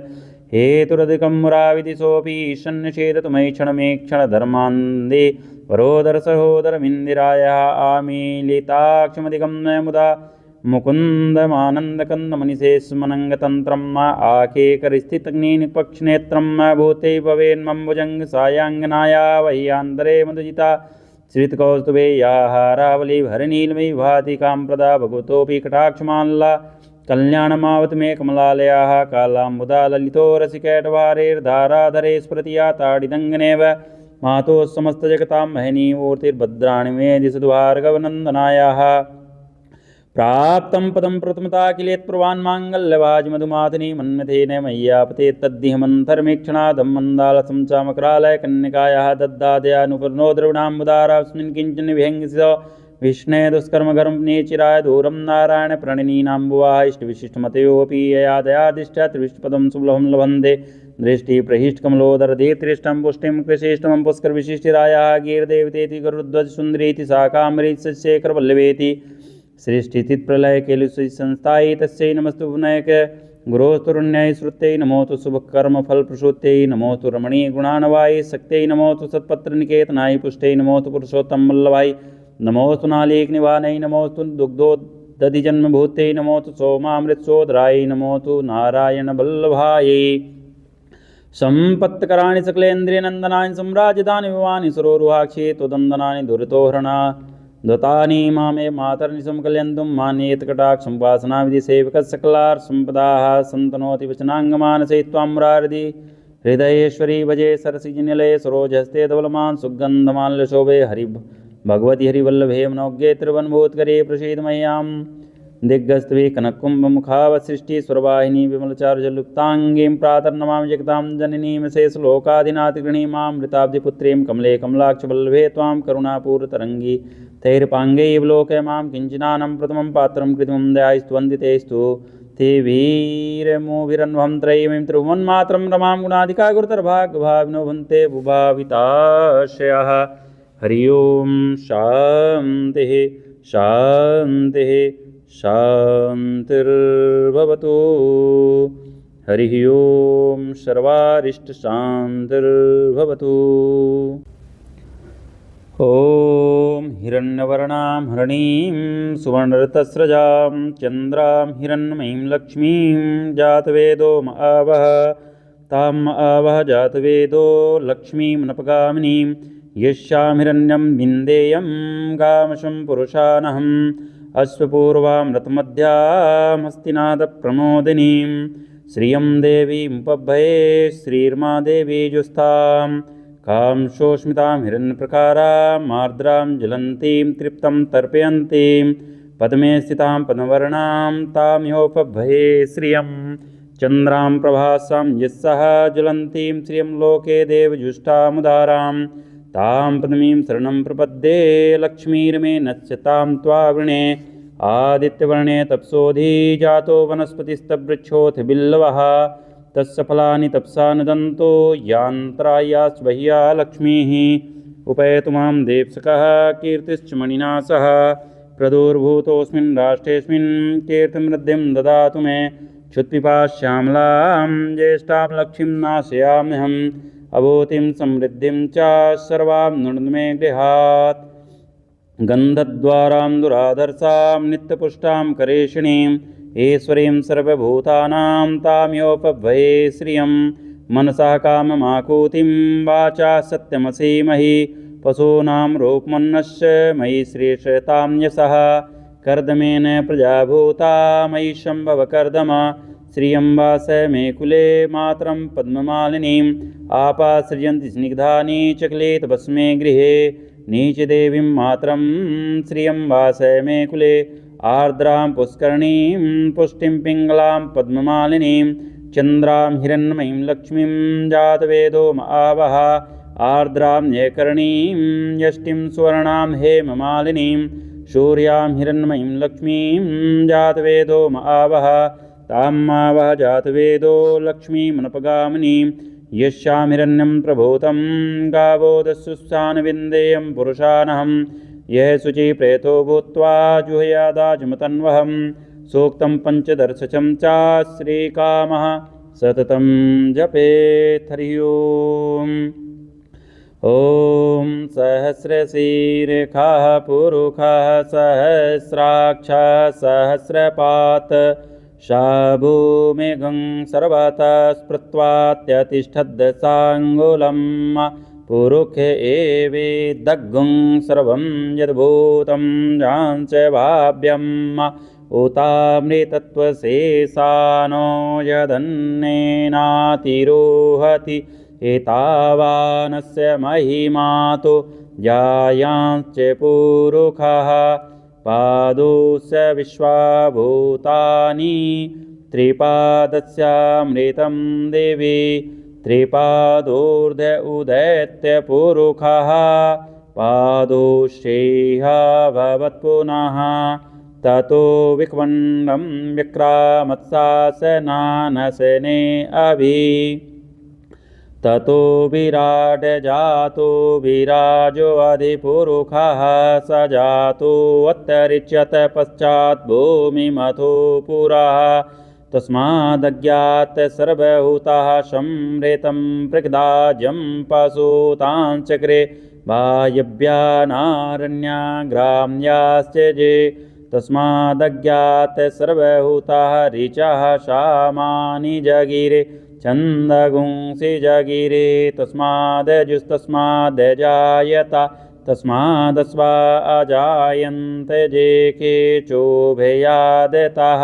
हेतुरधिकं मुराविदिशोऽपि ईशन्यषेदतु मयि क्षणमेक्षणधर्मान्दे वरोदरसहोदरमिन्दिरायाः आमीलिताक्षमधिकं मुदा मुकुन्दमानन्दकन्दमनिषे स्मनङ्गतन्त्रं आकेकरिस्थितग्निनिपक्षनेत्रं भूते भवेन्मम्बुजङ्गसायाङ्गनाया वह्यान्तरे मधुजिता श्रितकौस्तुभेयाः रावलीभरनीलमयी भातिकां प्रदा भगवतोऽपि कटाक्षमाल्ला कल्याणमावत मे कमलालयाः कालाम्बुदा ललितो रसिकैटवारेर्धाराधरे स्फुरति या ताडिदङ्गनेव मातोः समस्तजगतां महनीमूर्तिर्भद्राणि मे दिशतु भार्गवनन्दनायाः प्राप्तं पदं प्रथमता किलेत्प्रवान्माङ्गल्यवाजिमधुमादिनी मन्मथेन मय्यापते तद्दिहमन्तर्मेक्षणादं मन्दालसं च मकरालयकन्यकायाः दद्दादयानुपर्णो द्रविणाम्बुदारास्मिन् किञ्चन विहङ्गसितो विष्णे दुष्कर्मकर्मणेचिराय दूरं नारायण प्रणिनीनां भुवः इष्टविशिष्टमतयोऽपि यया दयादिष्टा त्रिविष्टपदं सुलभं लभन्ते दृष्टिप्रहिष्टकमलोदरदीप्तिष्टं पुष्टिं कृशिष्टमं पुष्करविशिष्टिरायाः गीर्देवतेति गरुध्वजसुन्दरीति शाकाम्बरीशेखरवल्लभेति सृष्टिस्थितिप्रलयकेलिसंस्थायै तस्यै नमस्तु पुनैक गुरोस्तुरुण्यै श्रुत्यै नमोऽस्तु शुभकर्मफलप्रसूत्यै नमोऽस्तु रमणीयगुणानवायै शक्त्यै नमोऽस्तु सत्पत्रनिकेतनाय पुष्टै नमोऽस्तु पुरुषोत्तमवल्लभाय नमोऽस्तु नालीकनिवानै नमोऽस्तु दुग्धोदधिजन्मभूत्यै नमोऽस्तु सोमामृतसोदराय नमोऽस्तु नारायणवल्लभायै सम्पत्कराणि सकलेन्द्रियनन्दनानि सम्राजितानि विवानि सरोरुहाक्षि त्वदन्दनानि दुरितोहरणा दत्तानि मामे मातर्निशं कल्यन्तुं मान्येतकटाक्षं वासनाविधिसेवकसकलार्सम्पदाः सन्तनोति वचनाङ्गमानसे त्वां मुरारिधि हृदयेश्वरी भजे सरसिजनिलये सरोजहस्ते धवलमान् सुगन्धमाल्यशोभे भगवति हरिवल्लभे मनोज्ञे त्रिवनभूतकरे प्रसीद मह्यां दिग्गस्तवे कनकुम्भमुखावसृष्टिस्वरवाहिनी विमलचारुजलुप्ताङ्गीं प्रातर्नमामि जगतां जननीं शेषलोकाधिनाथगृणीमामृताब्धिपुत्रीं कमले कमलाक्षवल्लभे त्वां करुणापूर्तरङ्गी तैर्पाङ्गैर्वलोकय मां किञ्चिनानं प्रथमं पात्रं कृत्वं दयास्तुवन्दितेस्तु ते वीरमोभिरन्वहं त्रयीं त्रिभुवन्मात्रं रमां गुणाधिका गुरुतरभाग्यभाविनो भन्ते बुभाविताशयः। हरि ओं शान्तिः शान्तिः शान्तिर्भवतु। हरि ओं सर्वारिष्टशान्तिर्भवतु। ॐ हिरण्यवर्णां हरणीं सुवर्णरथस्रजां चन्द्रां हिरण्मयीं लक्ष्मीं जातवेदो आवह तां आवह जातवेदो लक्ष्मीं नपगामिनीं यस्यां हिरण्यं विन्देयं गामशं पुरुषानहम् अश्वपूर्वामृतमध्यां हस्तिनादप्रमोदिनीं श्रियं देवीमुपभये श्रीर्मा देवी जुस्तां कांशोस्मितां हिरण्यप्रकारां आर्द्रां ज्वलन्तीं तृप्तं तर्पयन्तीं पद्मे स्थितां पद्मवर्णां तां योपभये श्रियं चन्द्रां प्रभासां यस्सः ज्वलन्तीं श्रियं लोके देवजुष्टामुदारां तां पद्मीं शरणं प्रपद्ये लक्ष्मीर्मे नश्यतां त्वावृणे आदित्यवर्णे तपसोऽधि जातो वनस्पतिस्तवृक्षोऽथ बिल्लवः तस्य फलानि तपसा नुदन्तो यान्त्रायास्वह्या लक्ष्मीः उपैतु मां देप्सकः कीर्तिश्च मणिना सह प्रदुर्भूतोऽस्मिन् राष्ट्रेऽस्मिन् कीर्तिमृद्धिं ददातु मे क्षुत्पिपाश्यामलां ज्येष्ठां लक्ष्मीं नाशयाम्यहम् अभूतिं समृद्धिं च सर्वां नृणु मे गृहात् गन्धद्वारां दुराधर्षां नित्यपुष्टां करेषिणीम् ईश्वरीं सर्वभूतानां तां योपभये श्रियं मनसा काममाकूतिं वाचा सत्यमसीमहि पशूनां रूपमन्नस्य मयि श्रीश्रेतां यशः कर्दमेन प्रजाभूता मयि शम्भवकर्दम श्रियं वास मे कुले मातरं पद्ममालिनीम् आपासृजन्ति स्निग्धानि चक्लेतभस्मे गृहे नीचदेवीं मातरं श्रियं वास मे कुले आर्द्रां पुष्करणीं पुष्टिं पिङ्गलां पद्ममालिनीं चन्द्रां हिरण्मयीं लक्ष्मीं जातवेदो आवह आर्द्रां न्ययकर्णीं यष्टिं सुवर्णां हेममालिनीं सूर्यां हिरण्मयीं लक्ष्मीं जातवेदो आवह तां आवह जातवेदो लक्ष्मीमनपगामिनीं यस्यां हिरण्यं प्रभूतं गावो दस्युस्सानविन्देयं पुरुषानहम् यह शुचि प्रेतो भूत्वा जुहयादाजमतन्वहं सूक्तं पञ्चदर्शचं च श्रीकामः सततं जपेत्। हरि ओम् ॐ सहस्रशीरेखाः पुरुषः सहस्राक्षः सहस्रपात् शाभूमेघं सर्वतः स्मृत्वात्यतिष्ठद्दशाङ्गुलम् पुरुष एवेदग्गुं सर्वं यद्भूतं जांच भाव्यम् उतामृतत्वशेषानो यदन्नेनातिरोहति एतावानस्य महिमातो जायांश्च पुरुषः पादोस्य विश्वाभूतानि त्रिपादस्यामृतं देवी त्रिपादोर्ध उदैत्य पुरुषः पादोश्रेह भवत्पुनः ततो विक्वण्डं विक्रामत्सासनानसने अभि ततो विराट जातो विराजो अधिपुरुषः स जातो अत्यरिच्यत पश्चात् भूमिमथो पुरः तस्मादज्ञात सर्वभूताः संहृतं पृग्दाज्यं पशुतांचक्रे वायव्यानारण्याग्राम्याश्च जे तस्मादज्ञात सर्वभूताः ऋचः सामानि जगिरे छन्दगुंसि जगिरे तस्मादजुस्तस्मादजायता तस्मादस्वा अजायन्ते जे के चोभयादतः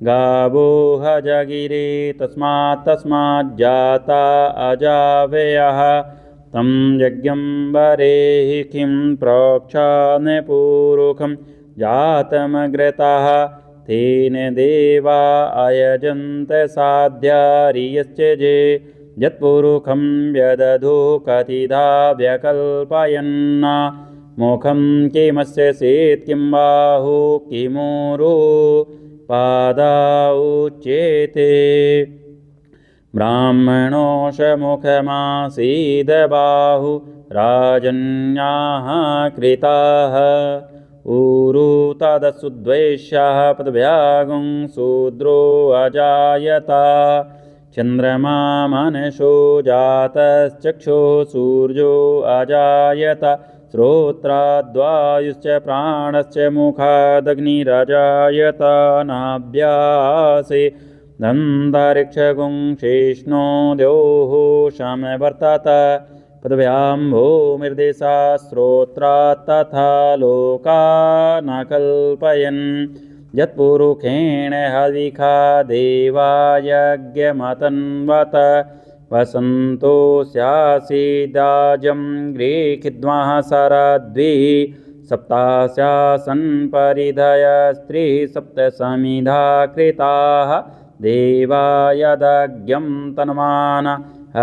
गावो ह जगिरे तस्माज्जाता अजावयः तं यज्ञं वरेहि किं प्रोक्षान्यपूरुखं जातमग्रतः तेन देवा अयजन्त साध्यारियश्च जे यत्पुरुखं व्यदधो कतिधा व्यकल्पयन् मुखं किमस्य सेत् किं बाहु किमूरो पादा उच्येते ब्राह्मणोषमुखमासीदबाहु राजन्याः कृताः ऊरु तदसुद्वैष्यः पदव्यागुं शूद्रो अजायता चन्द्रमा मनसो जातश्चक्षुः सूर्यो अजायत श्रोत्राद्वायुश्च प्राणश्च मुखादग्निरजायत नाभ्यासे दन्तरिक्षगुं शेष्णो द्योः समवर्तत पदव्यां भूमिर्देशा श्रोत्रात् तथा लोका न कल्पयन् यत्पुरुषेण हविखा देवायज्ञमतन्वत वसन्तो स्यासीदाजं गृहीत्वा शरद्भिः सप्तास्यासन् परिधय स्त्रीः सप्तसमिधा कृताः देवायदज्ञं तन्मान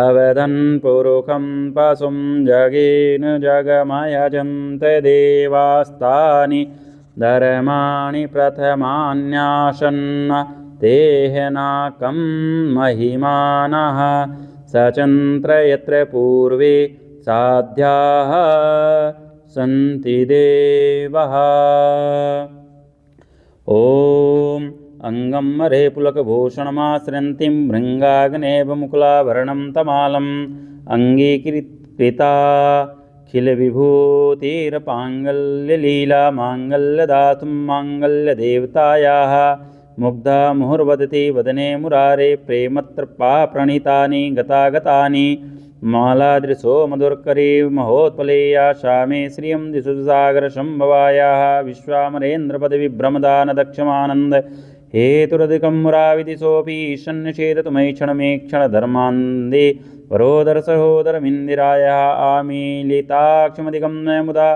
अवदन् पुरुषं पशुं जगेन जगमयजन्त देवास्तानि धर्माणि प्रथमान्यासन्न तेहनाकं महिमानः सचन्त्र यत्र पूर्वे साध्याः सन्ति देवः। ॐ अंगं मरे पुलकभूषणमाश्रयन्तीं भृङ्गाग्नेव मुकुलाभरणं तमालम् अङ्गीकृताखिलविभूतिरपाङ्गल्यलीला माङ्गल्यदातुं माङ्गल्यदेवतायाः मुग्धा मुहुर्वदति वदने मुरारे प्रेमत्रपा प्रणीतानि गतागतानि मालादृशो मधुर्करी महोत्पलेया शामे श्रियं दिशुसागरशम्भवायाः विश्वामरेन्द्रपदविभ्रमदानदक्षमानन्द हेतुरधिकं मुराविदिशोऽपि ईशन्यचेततुमैक्षणमेक्षणधर्मान्दे वरोदरसहोदरमिन्दिरायाः आमीलिताक्षमधिगं मुदा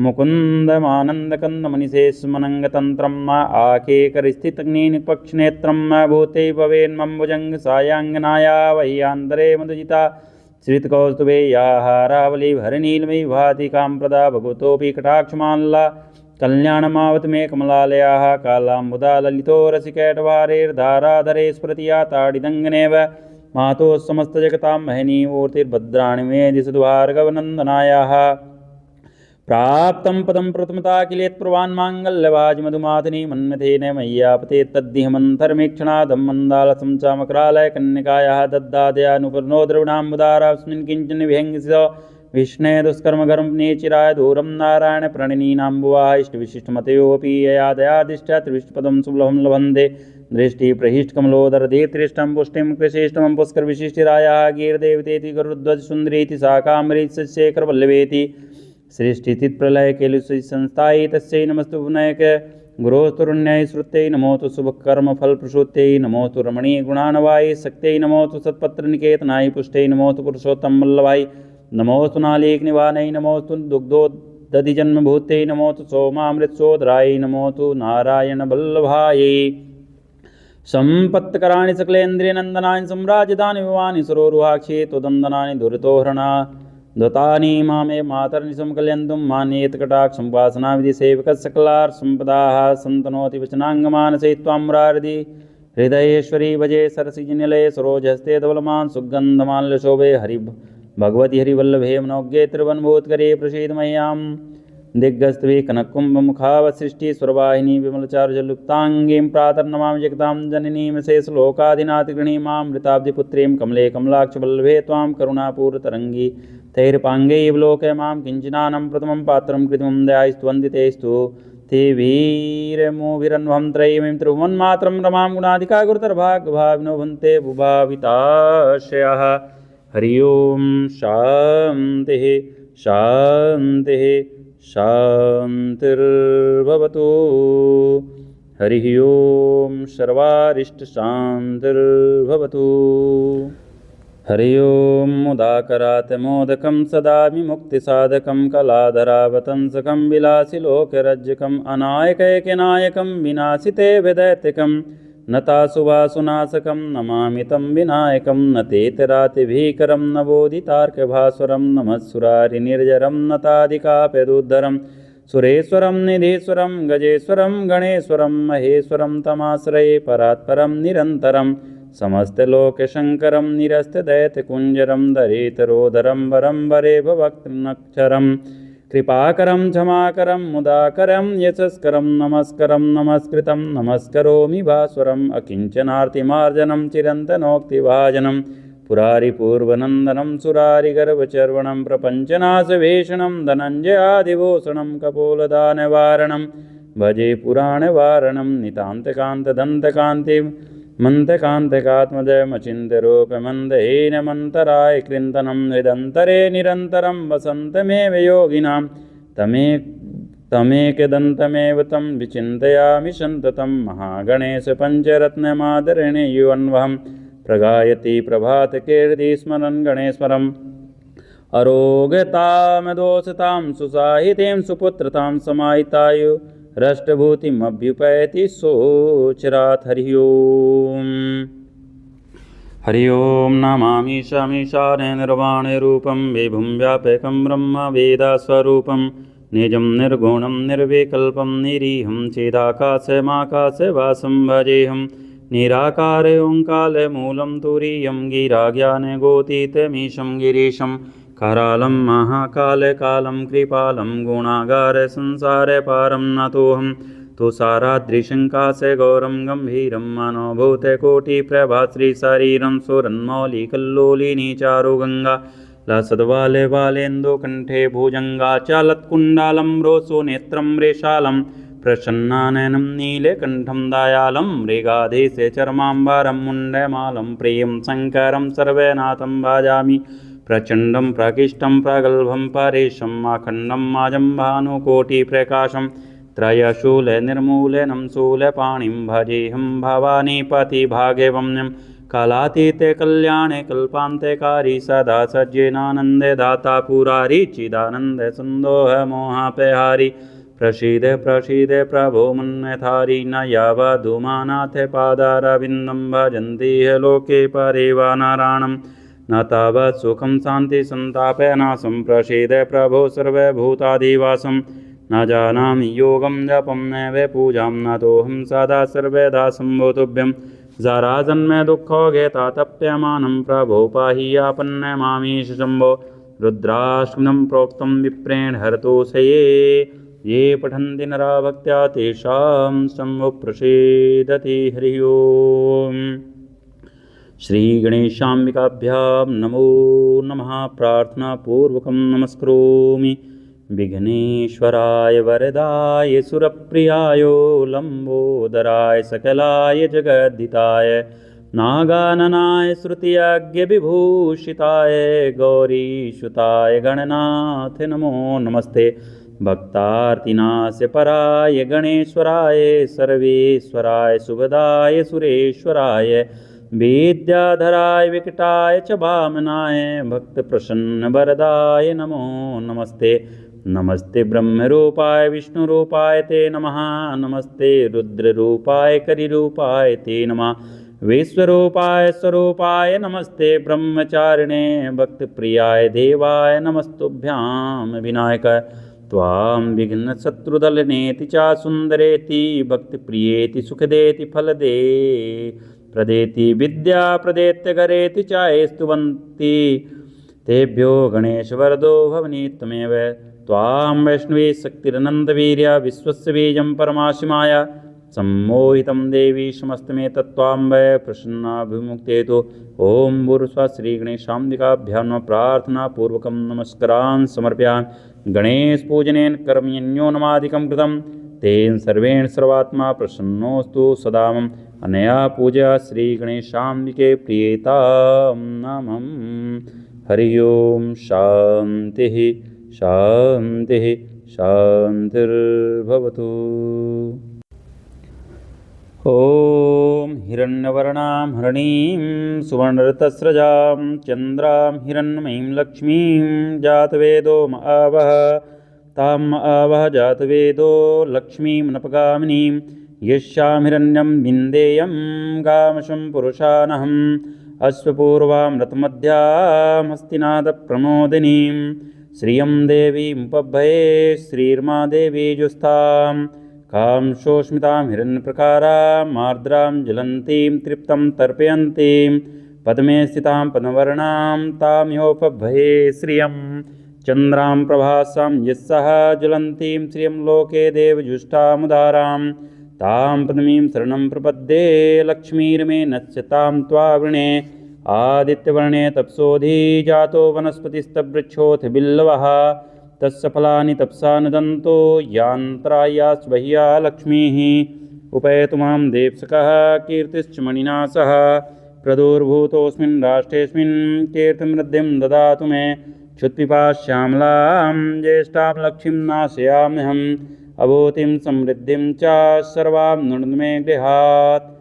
मुकुन्दमानन्दकन्दमनिषे स्मनङ्गतन्त्रम् आकेकरिस्थितग्निपक्षनेत्रं भूते भवेन्मम्बुजङ्गसायाङ्गनाया वह्यान्तरे मधुजिता श्रितकौस्तुभे याहारावलीभरनीलमयी भाति काम्प्रदा भगवतोऽपि कटाक्षमाल्ला कल्याणमावत मे कमलालयाः कालाम्बुदा ललितो रसिकैटवारेर्धाराधरे स्फुरति या ताडिदङ्गनेव मातोः समस्तजगतां महनीमूर्तिर्भद्राणि मे दिशतु भार्गवनन्दनायाः प्राप्तं पदं प्रथमताखिलेत्प्रवान्माङ्गल्यवाजिमधुमाथिनी मन्मथेन मय्यापते तद्दिहमन्तर्मेक्षणादं मन्दालसं च मकरालयकन्यकायाः दद्दादयानुपर्णो द्रविणाम्बुदारास्मिन् किञ्चन विहङ्गितो विष्णे दुष्कर्मकर्मनेचिराय दूरं नारायणप्रणिनीनाम्बुवाः इष्टविशिष्टमतयोऽपि यया दयादिष्ट त्रिविष्टपदं सुलभं लभन्ते दृष्टिप्रहिष्टकमलोदरदीर्तिष्ठं पुष्टिं कृशिष्टमं पुष्करविशिष्टिरायाः गीर्देवतेति गरुध्वजसुन्दरीति शाकाम्बरीशेखरवल्लभेति सृष्टिस्थितिप्रलयकेलुसंस्थायै तस्यै नमस्तु पुनैक गुरोस्तुरुण्याय श्रुत्यै नमोऽस्तु शुभकर्मफलप्रसूत्यै नमोऽस्तु रमणीयगुणानवायै शक्त्यै नमोऽस्तु सत्पत्रनिकेतनाय पुष्टै नमोऽस्तु पुरुषोत्तमवल्लभाय नमोऽस्तु नालीकनिवानै नमोऽस्तु दुग्धोदधिजन्मभूत्यै नमोऽस्तु सोमामृतसोदराय नमोऽस्तु नारायणवल्लभाय सम्पत्कराणि सकलेन्द्रियनन्दनानि सम्राजधानि विवानि सुरोरुहाक्षे त्वदन्दनानि दुरितोहरणा दुतानि मामे मातर्निशं कल्यन्तुं मान्येत कटाक्षं वासनाविधिसेवकसकलार् सम्पदाः सन्तनोति वचनाङ्गमानसे त्वाम्रारति हृदयेश्वरी भजे सरसिजनिलये सरोजहस्ते धवलमान् सुगन्धमाल्यशोभे हरि भगवति हरिवल्लभे मनोज्ञे त्रिवन्भूतकरे प्रसीद मह्यां दिग्गस्तवे कनकुम्भमुखावसृष्टि स्वरवाहिनी विमलचारुजलुप्ताङ्गीं प्रातर्नमामि जगतां जननीं शेषलोकादिनाथगृणीमामृताब्धिपुत्रीं कमले कमलाक्षवल्लभे त्वां करुणापूर्तरङ्गी तैर्पाङ्गैर्वलोकय मां किञ्चनानं प्रथमं पात्रं कृत्वं दयास्तुवन्दितेस्तु ते वीरमोभिरन्वहं त्रयीं त्रिभुवन्मात्रं रमां गुणाधिका गुरुतरभागभाविनो भन्ते भुभाविताशयः। हरि ओं शान्तिः शान्तिः शान्तिर्भवतु। हरि ओं सर्वारिष्टशान्तिर्भवतु। हरि ओं मुदाकरात् मोदकं सदा विमुक्तिसाधकं कलाधरावतंसकं विलासिलोकरज्जकम् अनायकैकनायकं विनाशिते विदैत्यकं नतासुवासुनाशकं नमामि तं विनायकं न तेतरातिभीकरं न बोधितार्कभास्वरं नमः सुरारिनिर्जरं नताधिकाप्यदुद्धरं सुरेश्वरं निधीश्वरं गजेश्वरं गणेश्वरं महेश्वरं तमाश्रये परात्परं निरन्तरं समस्तलोकशङ्करं निरस्तदैत्यकुञ्जरं दरेतरोदरं वरं वरे भवक्त्रनक्षरं कृपाकरं क्षमाकरं मुदाकरं यशस्करं नमस्करं नमस्कृतं नमस्करोमि भास्वरम् अकिञ्चनार्तिमार्जनं चिरन्तनोक्तिभाजनं पुरारिपूर्वनन्दनं सुरारिगर्वचर्वणं प्रपञ्चनाशवेषणं धनञ्जयादिभूषणं कपोलदानवारणं भजे पुराणवारणं नितान्तकान्तदन्तकान्तिं मन्तकान्तकात्मजमचिन्त्यरूपमन्दहीनमन्तराय कृन्तनं हृदन्तरे निरन्तरं वसन्तमेव योगिनां तमेकदन्तमेव तं विचिन्तयामि सन्ततं महागणेशपञ्चरत्नमादरणे युवन्वहं प्रगायति प्रभातकीर्ति स्मरन् गणेश्वरम् अरोगतामदोषतां सुसाहितीं सुपुत्रतां समाहितायु रष्टभूतिमभ्युपैति सोचरात्। हरि ओं हरि ओं नमामि शमीशाने निर्वाणरूपं विभुं व्यापकं ब्रह्म वेदस्वरूपं निजं निर्गुणं निर्विकल्पं निरीहं चेदाकाशमाकाशवासं भजेऽहं निराकारे ओङ्कारमूलं तुरीयं गिराज्ञानगोतीतमीशं गिरीशं करालं महाकालकालं कृपालं गुणागारसंसारपारं नतोऽहं तुषाराद्रिशङ्कासे गौरं गम्भीरं मनोभूतकोटिप्रभाश्रीशरीरं सुरन्मौलिकल्लोलिनी चारुगङ्गा लसद्वाले बालेन्दुकण्ठे भुजङ्गा चालत्कुण्डालं रोसोनेत्रं रेशालं प्रसन्नाननं नीलकण्ठं दयालं मृगाधीशे चर्माम्बरं मुण्डमालं प्रियं शङ्करं सर्वनाथं भजामि प्रचण्डं प्रकृष्टं प्रगल्भं परेशम् अखण्डं माजं भानुकोटिप्रकाशं त्रयशूलनिर्मूलनं शूलपाणिं भजेऽहं भवानीपतिभाग्यवम्यं कालातीते कल्याणे कल्पान्त्यकारी सदा सज्जनानन्दे दाता पुरारी चिदानन्दसन्दोहमोहापहारी प्रसीद प्रसीद प्रभो मन्यथारी न यावदुमानाथ पादारविन्दं भजन्ति लोके परेवा नारायणं न तावत् सुखं शान्ति सन्तापनाशं प्रसीद प्रभो सर्वभूताधिवासं न जानामि योगं जपं नैव पूजां नतोऽहं सदा सर्वदा शम्भोतुभ्यं जराजन्म दुःखोगेता तप्यमानं प्रभो पाहि आपन्नमामीश शम्भो रुद्राष्टकं प्रोक्तं विप्रेण हरतोषये ये पठन्ति नरा भक्त्या तेषां शम्भो प्रसीदति। हरि ओं श्रीगणेशाम्बिकाभ्यां नमो नमः। प्रार्थनापूर्वकं नमस्करोमि विघ्नेश्वराय वरदाय सुरप्रियाय लम्बोदराय सकलाय जगद्धिताय नागाननाय श्रुतियज्ञविभूषिताय गौरीसुताय गणनाथ नमो नमस्ते। भक्तार्तिनाश पराय गणेश्वराय सर्वेश्वराय सुभदाय सुरेश्वराय विद्याधराय विकटाय च वामनाय भक्तप्रसन्नवरदाय नमो नमस्ते। नमस्ते ब्रह्मरूपाय विष्णुरूपाय ते नमः। नमस्ते रुद्ररूपाय करिरूपाय ते नमः। विश्वरूपाय स्वरूपाय नमस्ते ब्रह्मचारिणे भक्तिप्रियाय देवाय नमस्तुभ्यां विनायक त्वां विघ्नशत्रुदलनेति च सुन्दरेति भक्तिप्रियेति सुखदेति फलदे प्रदेति विद्या प्रदेत्यगरेति च स्तुवन्ति तेभ्यो गणेशवरदो भवनि त्वमेव त्वां वैष्णवी शक्तिरनन्तवीर्या विश्वस्य बीजं परमाशिमाय सम्मोहितं देवी समस्तमे तत्त्वाम्बय प्रसन्नाभिमुक्तेतु ॐ भूर्स्व श्रीगणेशाम्बिकाभ्यां नमः प्रार्थनापूर्वकं नमस्कारान् समर्पयामि। गणेशपूजनेन कर्मण्यो नमादिकं कृतं तेन सर्वेण सर्वात्मा प्रसन्नोऽस्तु सदा मम अनया पूजा श्रीगणेशाम्बिके प्रियतां नमः। हरि ओम शान्तिः शान्तिः शान्तिर्भवतु। ॐ हिरण्यवर्णां हरणीं सुवर्णरथस्रजां चन्द्रां हिरण्मयीं लक्ष्मीं जातवेदो महावः तां महावः जातवेदो लक्ष्मीं नपगामिनीं यस्यां हिरण्यं विन्देयं गामशं पुरुषानहम् अश्वपूर्वां रथमध्यां हस्तिनादप्रमोदिनीं श्रियं देवीमुपभये श्रीर्मा देवी जुस्तां कांशोस्मितां हिरण्यप्रकारां आर्द्रां ज्वलन्तीं तृप्तं तर्पयन्तीं पद्मे स्थितां पद्मवर्णां तां ह्योपभये श्रियं चन्द्रां प्रभासां यस्सः ज्वलन्तीं श्रियं लोके देवजुष्टामुदारां तां पद्मीं शरणं प्रपद्ये लक्ष्मीर्मे नश्यतां त्वावृणे आदित्यवर्णे तपसोऽधि जातो वनस्पतिस्तवृक्षोऽथ बिल्लवः तस्य फलानि तपसा नुदन्तो यान्त्रायास्वह्या लक्ष्मीः उपैतु मां देप्सकः कीर्तिश्च मणिना सह प्रदुर्भूतोऽस्मिन् राष्ट्रेऽस्मिन् कीर्तिमृद्धिं ददातु मे क्षुत्पिपाश्यामलां ज्येष्ठां लक्ष्मीं नाशयाम्यहम् अभूतिं समृद्धिं च सर्वां नृणु मे गृहात्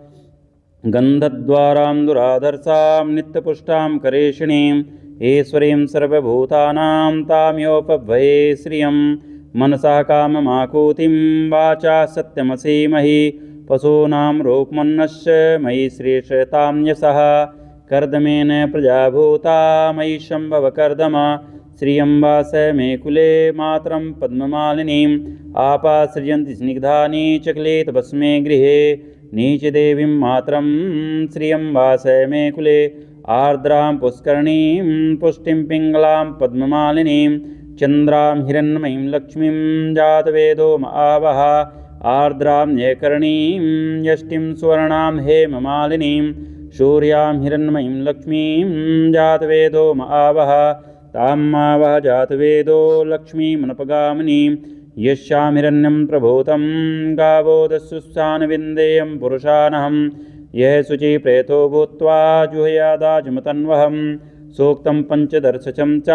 गन्धद्वारां दुराधर्षां नित्यपुष्टां करेशिणीम् ईश्वरीं सर्वभूतानां ताम्योपभये श्रियं मनसा काममाकूतिं वाचा सत्यमसीमहि पशूनां रूपमन्नस्य मयि श्रीश्रेतां यशः कर्दमेन प्रजाभूता मयि शम्भवकर्दमा श्रियं वास मे कुले मातरं पद्ममालिनीम् आपासृजन्ति स्निग्धानि चक्लेतभस्मे गृहे नीचदेवीं मातरं श्रियं वास मे कुले आर्द्रां पुष्करणीं पुष्टिं पिङ्गलां पद्ममालिनीं चन्द्रां हिरण्मयीं लक्ष्मीं जातवेदो महावः आर्द्रां न्ययकर्णीं यष्टिं सुवर्णां हेममालिनीं सूर्यां हिरण्मयीं लक्ष्मीं जातवेदो महावः तां महावः जातवेदो लक्ष्मीमनपगामिनीं यस्यां हिरण्यं प्रभूतं गावो दस्युस्सानविन्देयं पुरुषानहम् यह शुचि प्रेतो भूत्वा जुहयादाजमतन्वहं सूक्तं पञ्चदर्शचं च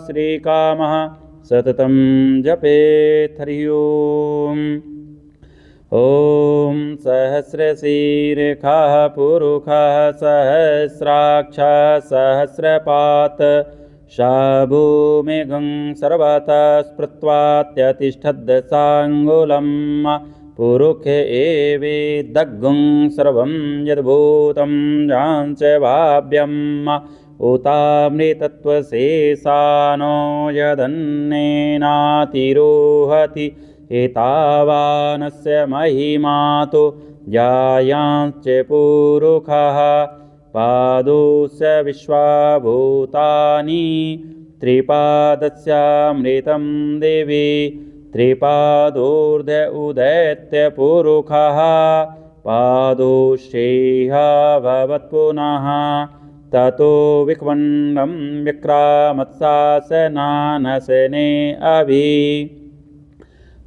श्रीकामः सततं जपेत्। हरि ओम्। ॐ सहस्रशीरेखाः पुरुषः सहस्राक्षः सहस्रपात् शाभूमिगं सर्वतः स्मृत्वात्यतिष्ठद्दशाङ्गुलम् पुरुष एवेदग्गुं सर्वं यद्भूतं जांच भाव्यम् उतामृतत्वशेषानो यदन्नेनातिरोहति एतावानस्य महिमातो जायांश्च पुरुषः पादोस्य विश्वाभूतानि त्रिपादस्यामृतं देवी त्रिपादोर्ध उदैत्य पुरुषः पादोश्रेयः भवत्पुनः ततो विक्वण्डं विक्रामत्सासनानशने अभि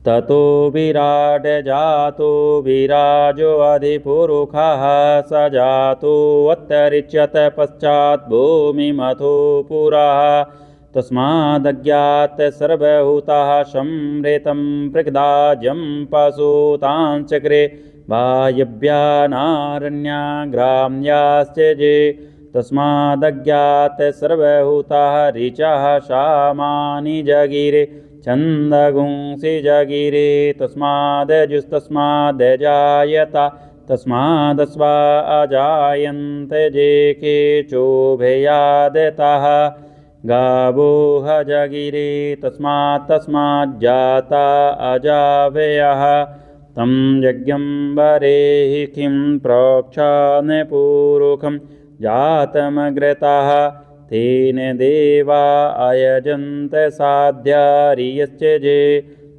ततो विराट जातो विराजो अधिपुरुषः स जातो अत्यरिच्यत पश्चात् भूमिमथो पुरः तस्मादज्ञात सर्वभूताः संहृतं पृग्दाजं पशूतां चक्रे वायव्यानारण्याग्राम्याश्च जे तस्मादज्ञात सर्वभूताः ऋचः शामानि जगिरे छन्दगुंसि जगिरे तस्मादजुस्तस्मादजायत तस्मादस्वा अजायन्त जे केचोभयादतः गावो ह जगिरे तस्माज्जाता अजावयः तं यज्ञं वरेहि किं प्रोक्षान्पूरुखं जातमग्रतः तेन देवा अयजन्त साध्यारियश्च जे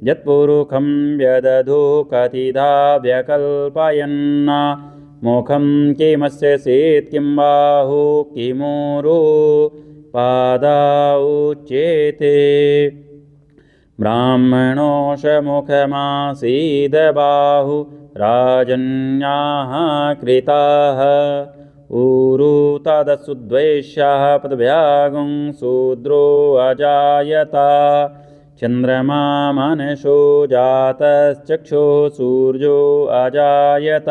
यत्पुरुखं व्यदधो कतिधा व्यकल्पयन् मुखं किमस्य सेत् किं बाहु किमूरो पादा उच्येते ब्राह्मणोषमुखमासीदबाहु राजन्याः कृताः ऊरु तदसुद्वैष्यः पदव्यागुं शूद्रो अजायत चन्द्रमा मनसो जातश्चक्षुः सूर्यो अजायत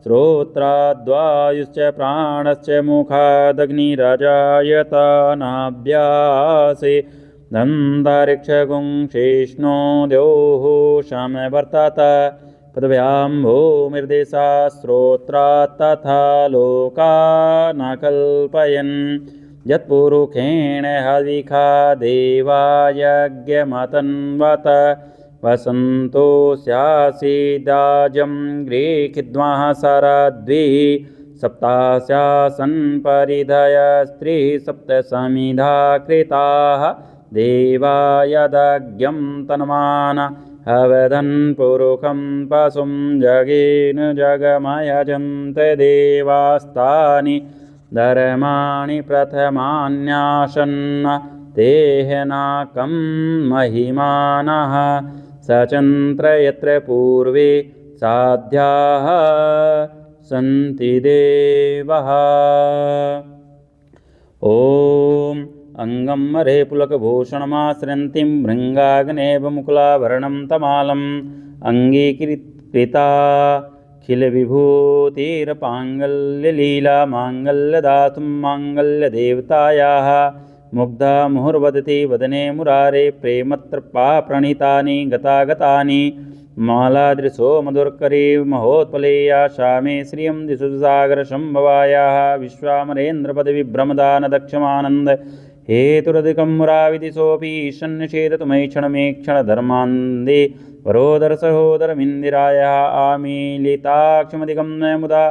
श्रोत्राद्वायुश्च प्राणश्च मुखादग्निरजायत नाभ्यासे दन्तरिक्षगुं शेष्णो द्योः समवर्तत पदव्यां भूमिर्देशा श्रोत्रात् तथा लोका न कल्पयन् यत्पुरुखेण हविखा देवा यज्ञमतन्वत वसन्तो स्यासीदाजं गृहीत्वा शरद्भिः सप्तास्यासन् परिधय स्त्रीः सप्तसमिधा कृताः देवा यदज्ञं तन्मान अवदन् पुरुखं पशुं जगेन जगमयजन्त देवास्तानि धर्माणि प्रथमान्यासन्न तेहनाकं महिमानः सचन्त्र यत्र पूर्वे साध्याः सन्ति देवः। ॐ अंगं मरे पुलकभूषणमाश्रयन्तीं भृङ्गाग्नेव मुकुलाभरणं तमालम् अङ्गीकृताखिलविभूतिरपाङ्गल्यलीला माङ्गल्यदातुं माङ्गल्यदेवतायाः मुग्धा मुहुर्वदति वदने मुरारे प्रेमत्रपा प्रणीतानि गतागतानि मालादृशो मधुर्करी महोत्पलेया शामे श्रियं दिशु सागरशम्भवायाः विश्वामरेन्द्रपदविभ्रमदान दक्षमानन्द हेतुरधिकं मुराविदिशोऽपि ईशन्यचेततुमैक्षणमेक्षणधर्मान्दे वरोदरसहोदरमिन्दिरायाः आमीलिताक्षमधिगं मुदा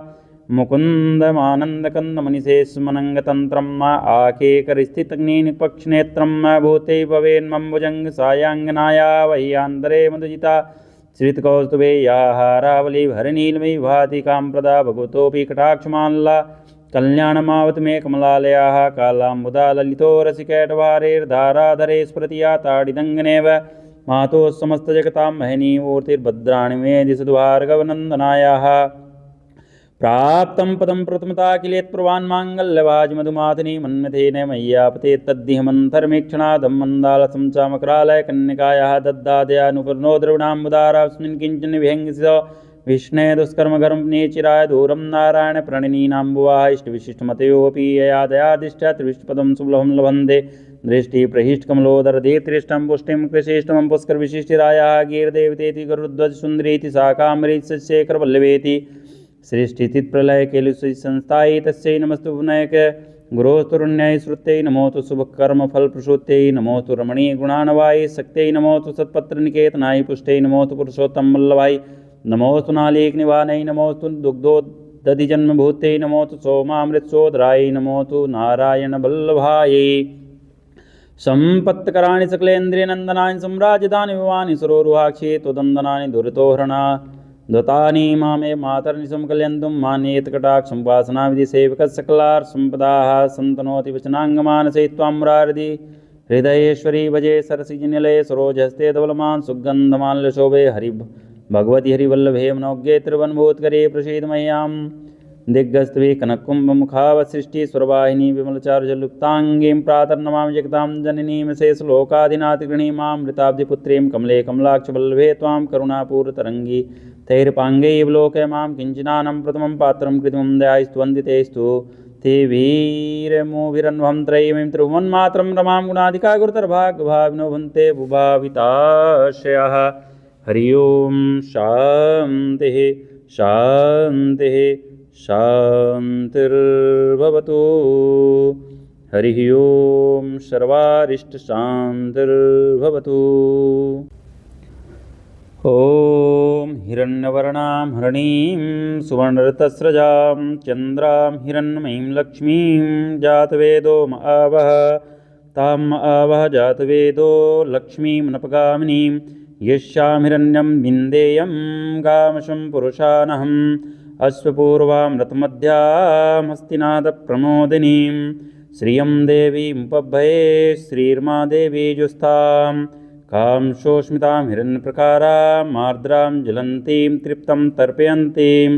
मुकुन्दमानन्दकन्दमनिषे स्मनङ्गतन्त्रं आकेकरिस्थितग्निपक्षनेत्रं भूते भवेन्मम्बुजङ्ग सायाङ्गनाया वह्यान्तरे मधुजिता श्रितकौस्तुभेयाः रावलीभरनीलमयी भातिकां प्रदा भगवतोऽपि कटाक्षमाल्ला कल्याणमावत मे कमलालयाः कालाम्बुदा ललितो रसिकैटवारेर्धाराधरे स्फुरति या ताडिदङ्गनेव मातोः समस्तजगतां महनीमूर्तिर्भद्राणि मे दिशतु भार्गवनन्दनायाः प्राप्तं पदं प्रथमता किलेत्प्रवान् माङ्गल्यवाजिमधुमातनी मन्मथेन मय्यापते तद्दिहमन्तर्मेक्षणादं मन्दालसं च मकरालय कन्यकायाः दद्दादयानुपर्णो द्रविणाम्बुदारास्मिन् किञ्चन विहङ्गितो विष्णे दुष्कर्मघर्मनेचिराय दूरं नारायण प्रणिनीनाम्बुवाः इष्टविशिष्टमतयोऽपि यया दयादिष्ट त्रिविष्टपदं सुलभं लभन्ते दृष्टिप्रहिष्टकमलोदरदेत्रिष्टं पुष्टिं कृशिष्टमं पुष्करविशिष्टिरायाः गीर्देवतेति गरुध्वजसुन्दरीति शाकामरीशेखरवल्लभेति सृष्टिस्थितिप्रलयकेलुसंस्थायै तस्यै नमस्तु पुनैक गुरोस्तुरुण्याय श्रुत्यै नमोऽस्तु शुभकर्मफलप्रसूत्यै नमोऽस्तु रमणीयगुणानवायै शक्त्यै नमोऽस्तु सत्पत्रनिकेतनाय पुष्टै नमोऽस्तु पुरुषोत्तमवल्लभाय नमोऽस्तु नालीकनिवानै नमोऽस्तु दुग्धोदधिजन्मभूत्यै नमोऽस्तु सोमामृतसोदराय नमोऽस्तु नारायणवल्लभायै सम्पत्कराणि सकलेन्द्रियनन्दनानि सम्राजधानि विवानि सरोरुहाक्षे त्वदन्दनानि दुरितोहरणा दत्तानि मामे मातर्निशं कल्यन्तुं मान्येतकटाक्षं वासनाविधिसेवकसकलार्सम्पदाः सन्तनोति वचनाङ्गमानसे त्वां मुरारिधि हृदयेश्वरी भजे सरसिजनिलये सरोजहस्ते धवलमान् सुगन्धमाल्यशोभे हरि भगवति हरिवल्लभे मनोज्ञे त्रिभुवनभूतकरे प्रसीद मह्यां दिग्गस्तवे कनकुम्भमुखावसृष्टिस्वरवाहिनी विमलचारुजलुप्ताङ्गीं प्रातर्नमामि जगतां जननीं शेषलोकाधिनाथगृणीमामृताब्धिपुत्रीं कमले कमलाक्षवल्लभे त्वां करुणापूर्तरङ्गी तैर्पाङ्गैव लोके मां किञ्चिनानं प्रथमं पात्रं कृतं दयास्तुवन्दितेस्तु ते वीरमोभिरन्वहं त्रयीं त्रिभुवन्मात्रं रमां गुणाधिका गुरुतरभागभाविनो भन्ते बुभाविताशयः हरि ओं शान्तिः शान्तिः शान्तिर्भवतु। हरिः ओं सर्वारिष्टशान्तिर्भवतु। ॐ हिरण्यवर्णां हरणीं सुवर्णरथस्रजां चन्द्रां हिरण्मयीं लक्ष्मीं जातवेदो आवह ताम् आवह जातवेदो लक्ष्मीं नपगामिनीं यस्यां हिरण्यं विन्देयं गामशं पुरुषानहम् अश्वपूर्वां रथमध्यां हस्तिनादप्रमोदिनीं श्रियं देवीमुपभये श्रीर्मा देवी जुस्ताम् कांशोस्मितां हिरण्यप्रकारां आर्द्रां ज्वलन्तीं तृप्तं तर्पयन्तीं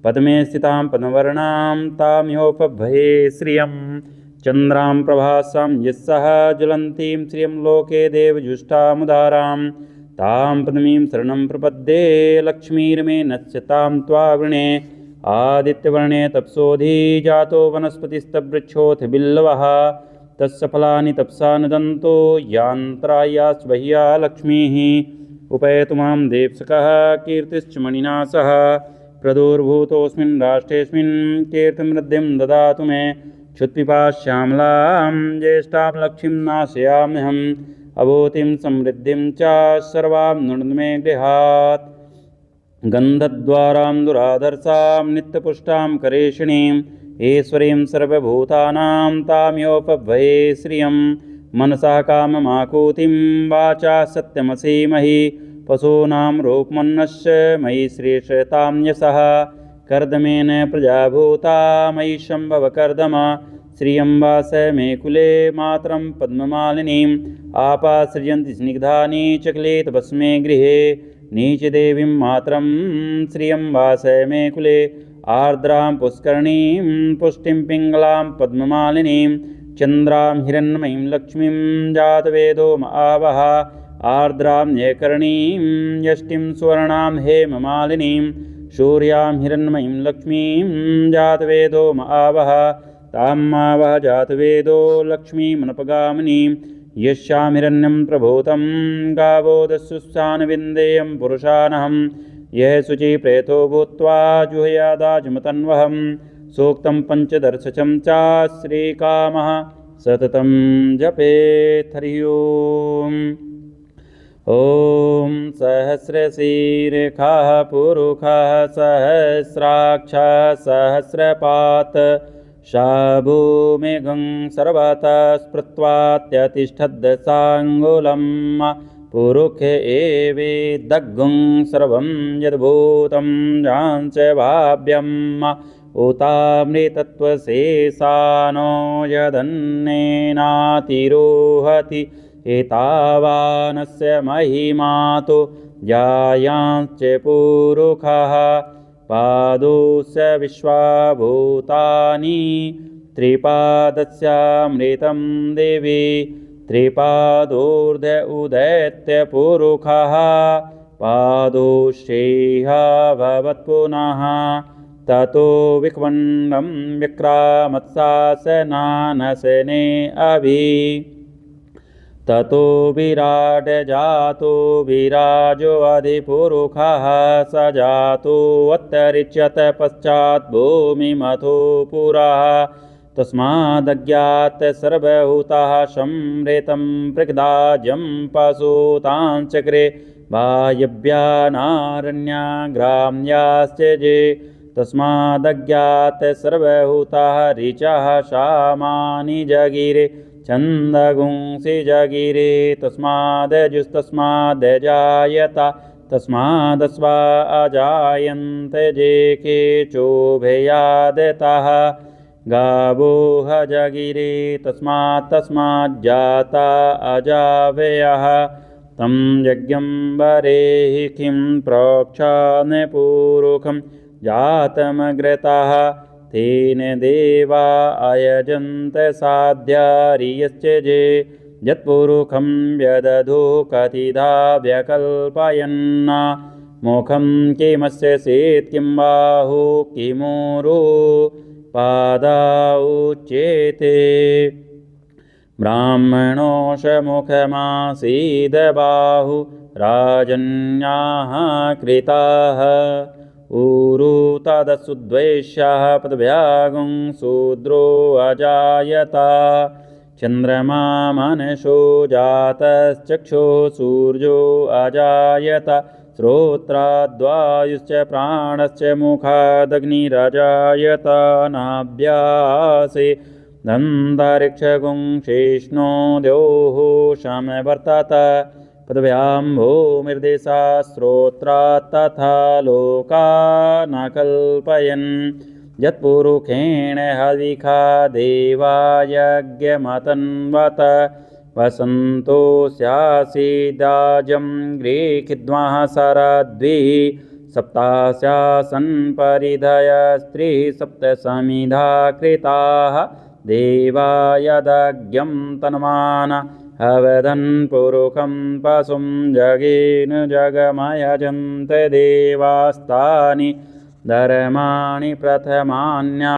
पद्मे स्थितां पद्मवर्णां तां योपभये श्रियं चन्द्रां प्रभासां यस्सः ज्वलन्तीं श्रियं लोके देवजुष्टामुदारां तां पद्मीं शरणं प्रपद्ये लक्ष्मीर्मे नश्यतां त्वावृणे आदित्यवर्णे तप्सोऽधि जातो वनस्पतिस्तवृक्षोऽथ बिल्लवः तस्य फलानि तपसा नुदन्तो यान्त्रायाश्वह्या लक्ष्मीः उपैतु मां देप्सकः कीर्तिश्च मणिना सह प्रदुर्भूतोऽस्मिन् राष्ट्रेऽस्मिन् कीर्तिमृद्धिं ददातु मे क्षुत्पिपाश्यामलां ज्येष्ठां लक्ष्मीं नाशयाम्यहम् अभूतिं समृद्धिं च सर्वां नृणां मे गृहात् गन्धद्वारां दुराधर्षां नित्यपुष्टां करेषिणीं ईश्वरीं सर्वभूतानां तां योपभये श्रियं मनसा काममाकूतिं वाचा सत्यमसीमहि पशूनां रूपमन्नस्य मयि श्रेष्ठतां यशः कर्दमेन प्रजाभूता मयि शम्भवकर्दम श्रियं वास मे कुले मातरं पद्ममालिनीम् आपासृजन्ति स्निग्धानि चक्लेतभस्मे गृहे नीचदेवीं मातरं श्रियं वास मे कुले आर्द्रां पुष्करणीं पुष्टिं पिङ्गलां पद्ममालिनीं चन्द्रां हिरण्मयीं लक्ष्मीं जातवेदो आवह आर्द्रां एकर्णीं यष्टिं सुवर्णां हेममालिनीं सूर्यां हिरण्मयीं लक्ष्मीं जातवेदो आवह तामावह जातवेदो लक्ष्मीमनपगामिनीं यस्यां हिरण्यं प्रभूतं गावो दस्युस्सानविन्देयं पुरुषानहम् यः शुचि प्रेतो भूत्वा जुहयादाजमतन्वहं सूक्तं पञ्चदर्शचं च श्रीकामः सततं जपेत्। हरिः ओम्। ॐ सहस्रशीरेखाः पुरुषः सहस्राक्षः सहस्रपात् सा भूमिगं सर्वतः स्मृत्वात्यतिष्ठद्दशाङ्गुलम् पुरुखे एवेदग्गुं सर्वं यद्भूतं जाञ्च भाव्यम् उतामृतत्वशेषानो यदन्नेनातिरोहति एतावानस्य महिमातो जायांश्च पुरुषः पादोस्य विश्वाभूतानि त्रिपादस्यामृतं देवी त्रिपादोर्ध उदैत्य पुरुषः पादोश्चैह भवत्पुनः ततो विक्वण्डं विक्रामत्सासनानशने अभि ततो विराट जातो विराजो अधिपुरुषः स जातो अत्यरिच्यत पश्चात् भूमिमथो पुरः तस्मादज्ञात सर्वभूताः संवृतं पृग्दाजं पशुताञ्चक्रे वायव्यानारण्याग्राम्याश्च जे तस्मादज्ञात सर्वभूताः ऋचः सामानि जगिरे छन्दगुंसि जगिरे तस्मादजुस्तस्मादजायत तस्मादस्वा अजायन्त जे के चोभयादतः गावोह जगिरे तस्माज्जाता अजावयः तं यज्ञं वरेहि किं प्रोक्षान्यपूरुखं जातमग्रतः तेन देवा अयजन्त साध्यारियश्च जे यत्पुरुखं व्यदधो कथिधा व्यकल्पयन् मुखं किमस्य सेत् किं बाहु किमुरु पादाउच्येते ब्राह्मणोषमुखमासीद बाहु राजन्याः कृताः ऊरु तदसु द्वैष्याः पदव्यागुं शूद्रो अजायत चन्द्रमा मनसो जातश्चक्षुः सूर्यो अजायत श्रोत्राद्वायुश्च प्राणश्च मुखादग्निरजायत नाभ्यासे दन्तरिक्षगुं शेष्णो द्योः समवर्तत पदव्यां भूमिर्देशा श्रोत्रात् तथा लोका न कल्पयन् यत्पुरुषेण हविखा देवा यज्ञमतन्वत वसन्तो स्यासीदाजं गृहीत्वा शरद्भिः सप्तास्यासन् परिधय स्त्रीसप्तसमिधा कृताः देवा यदज्ञं तन्मान अवदन् पुरुषं पशुं जगेन जगमयजन्त देवास्तानि धर्माणि प्रथमान्या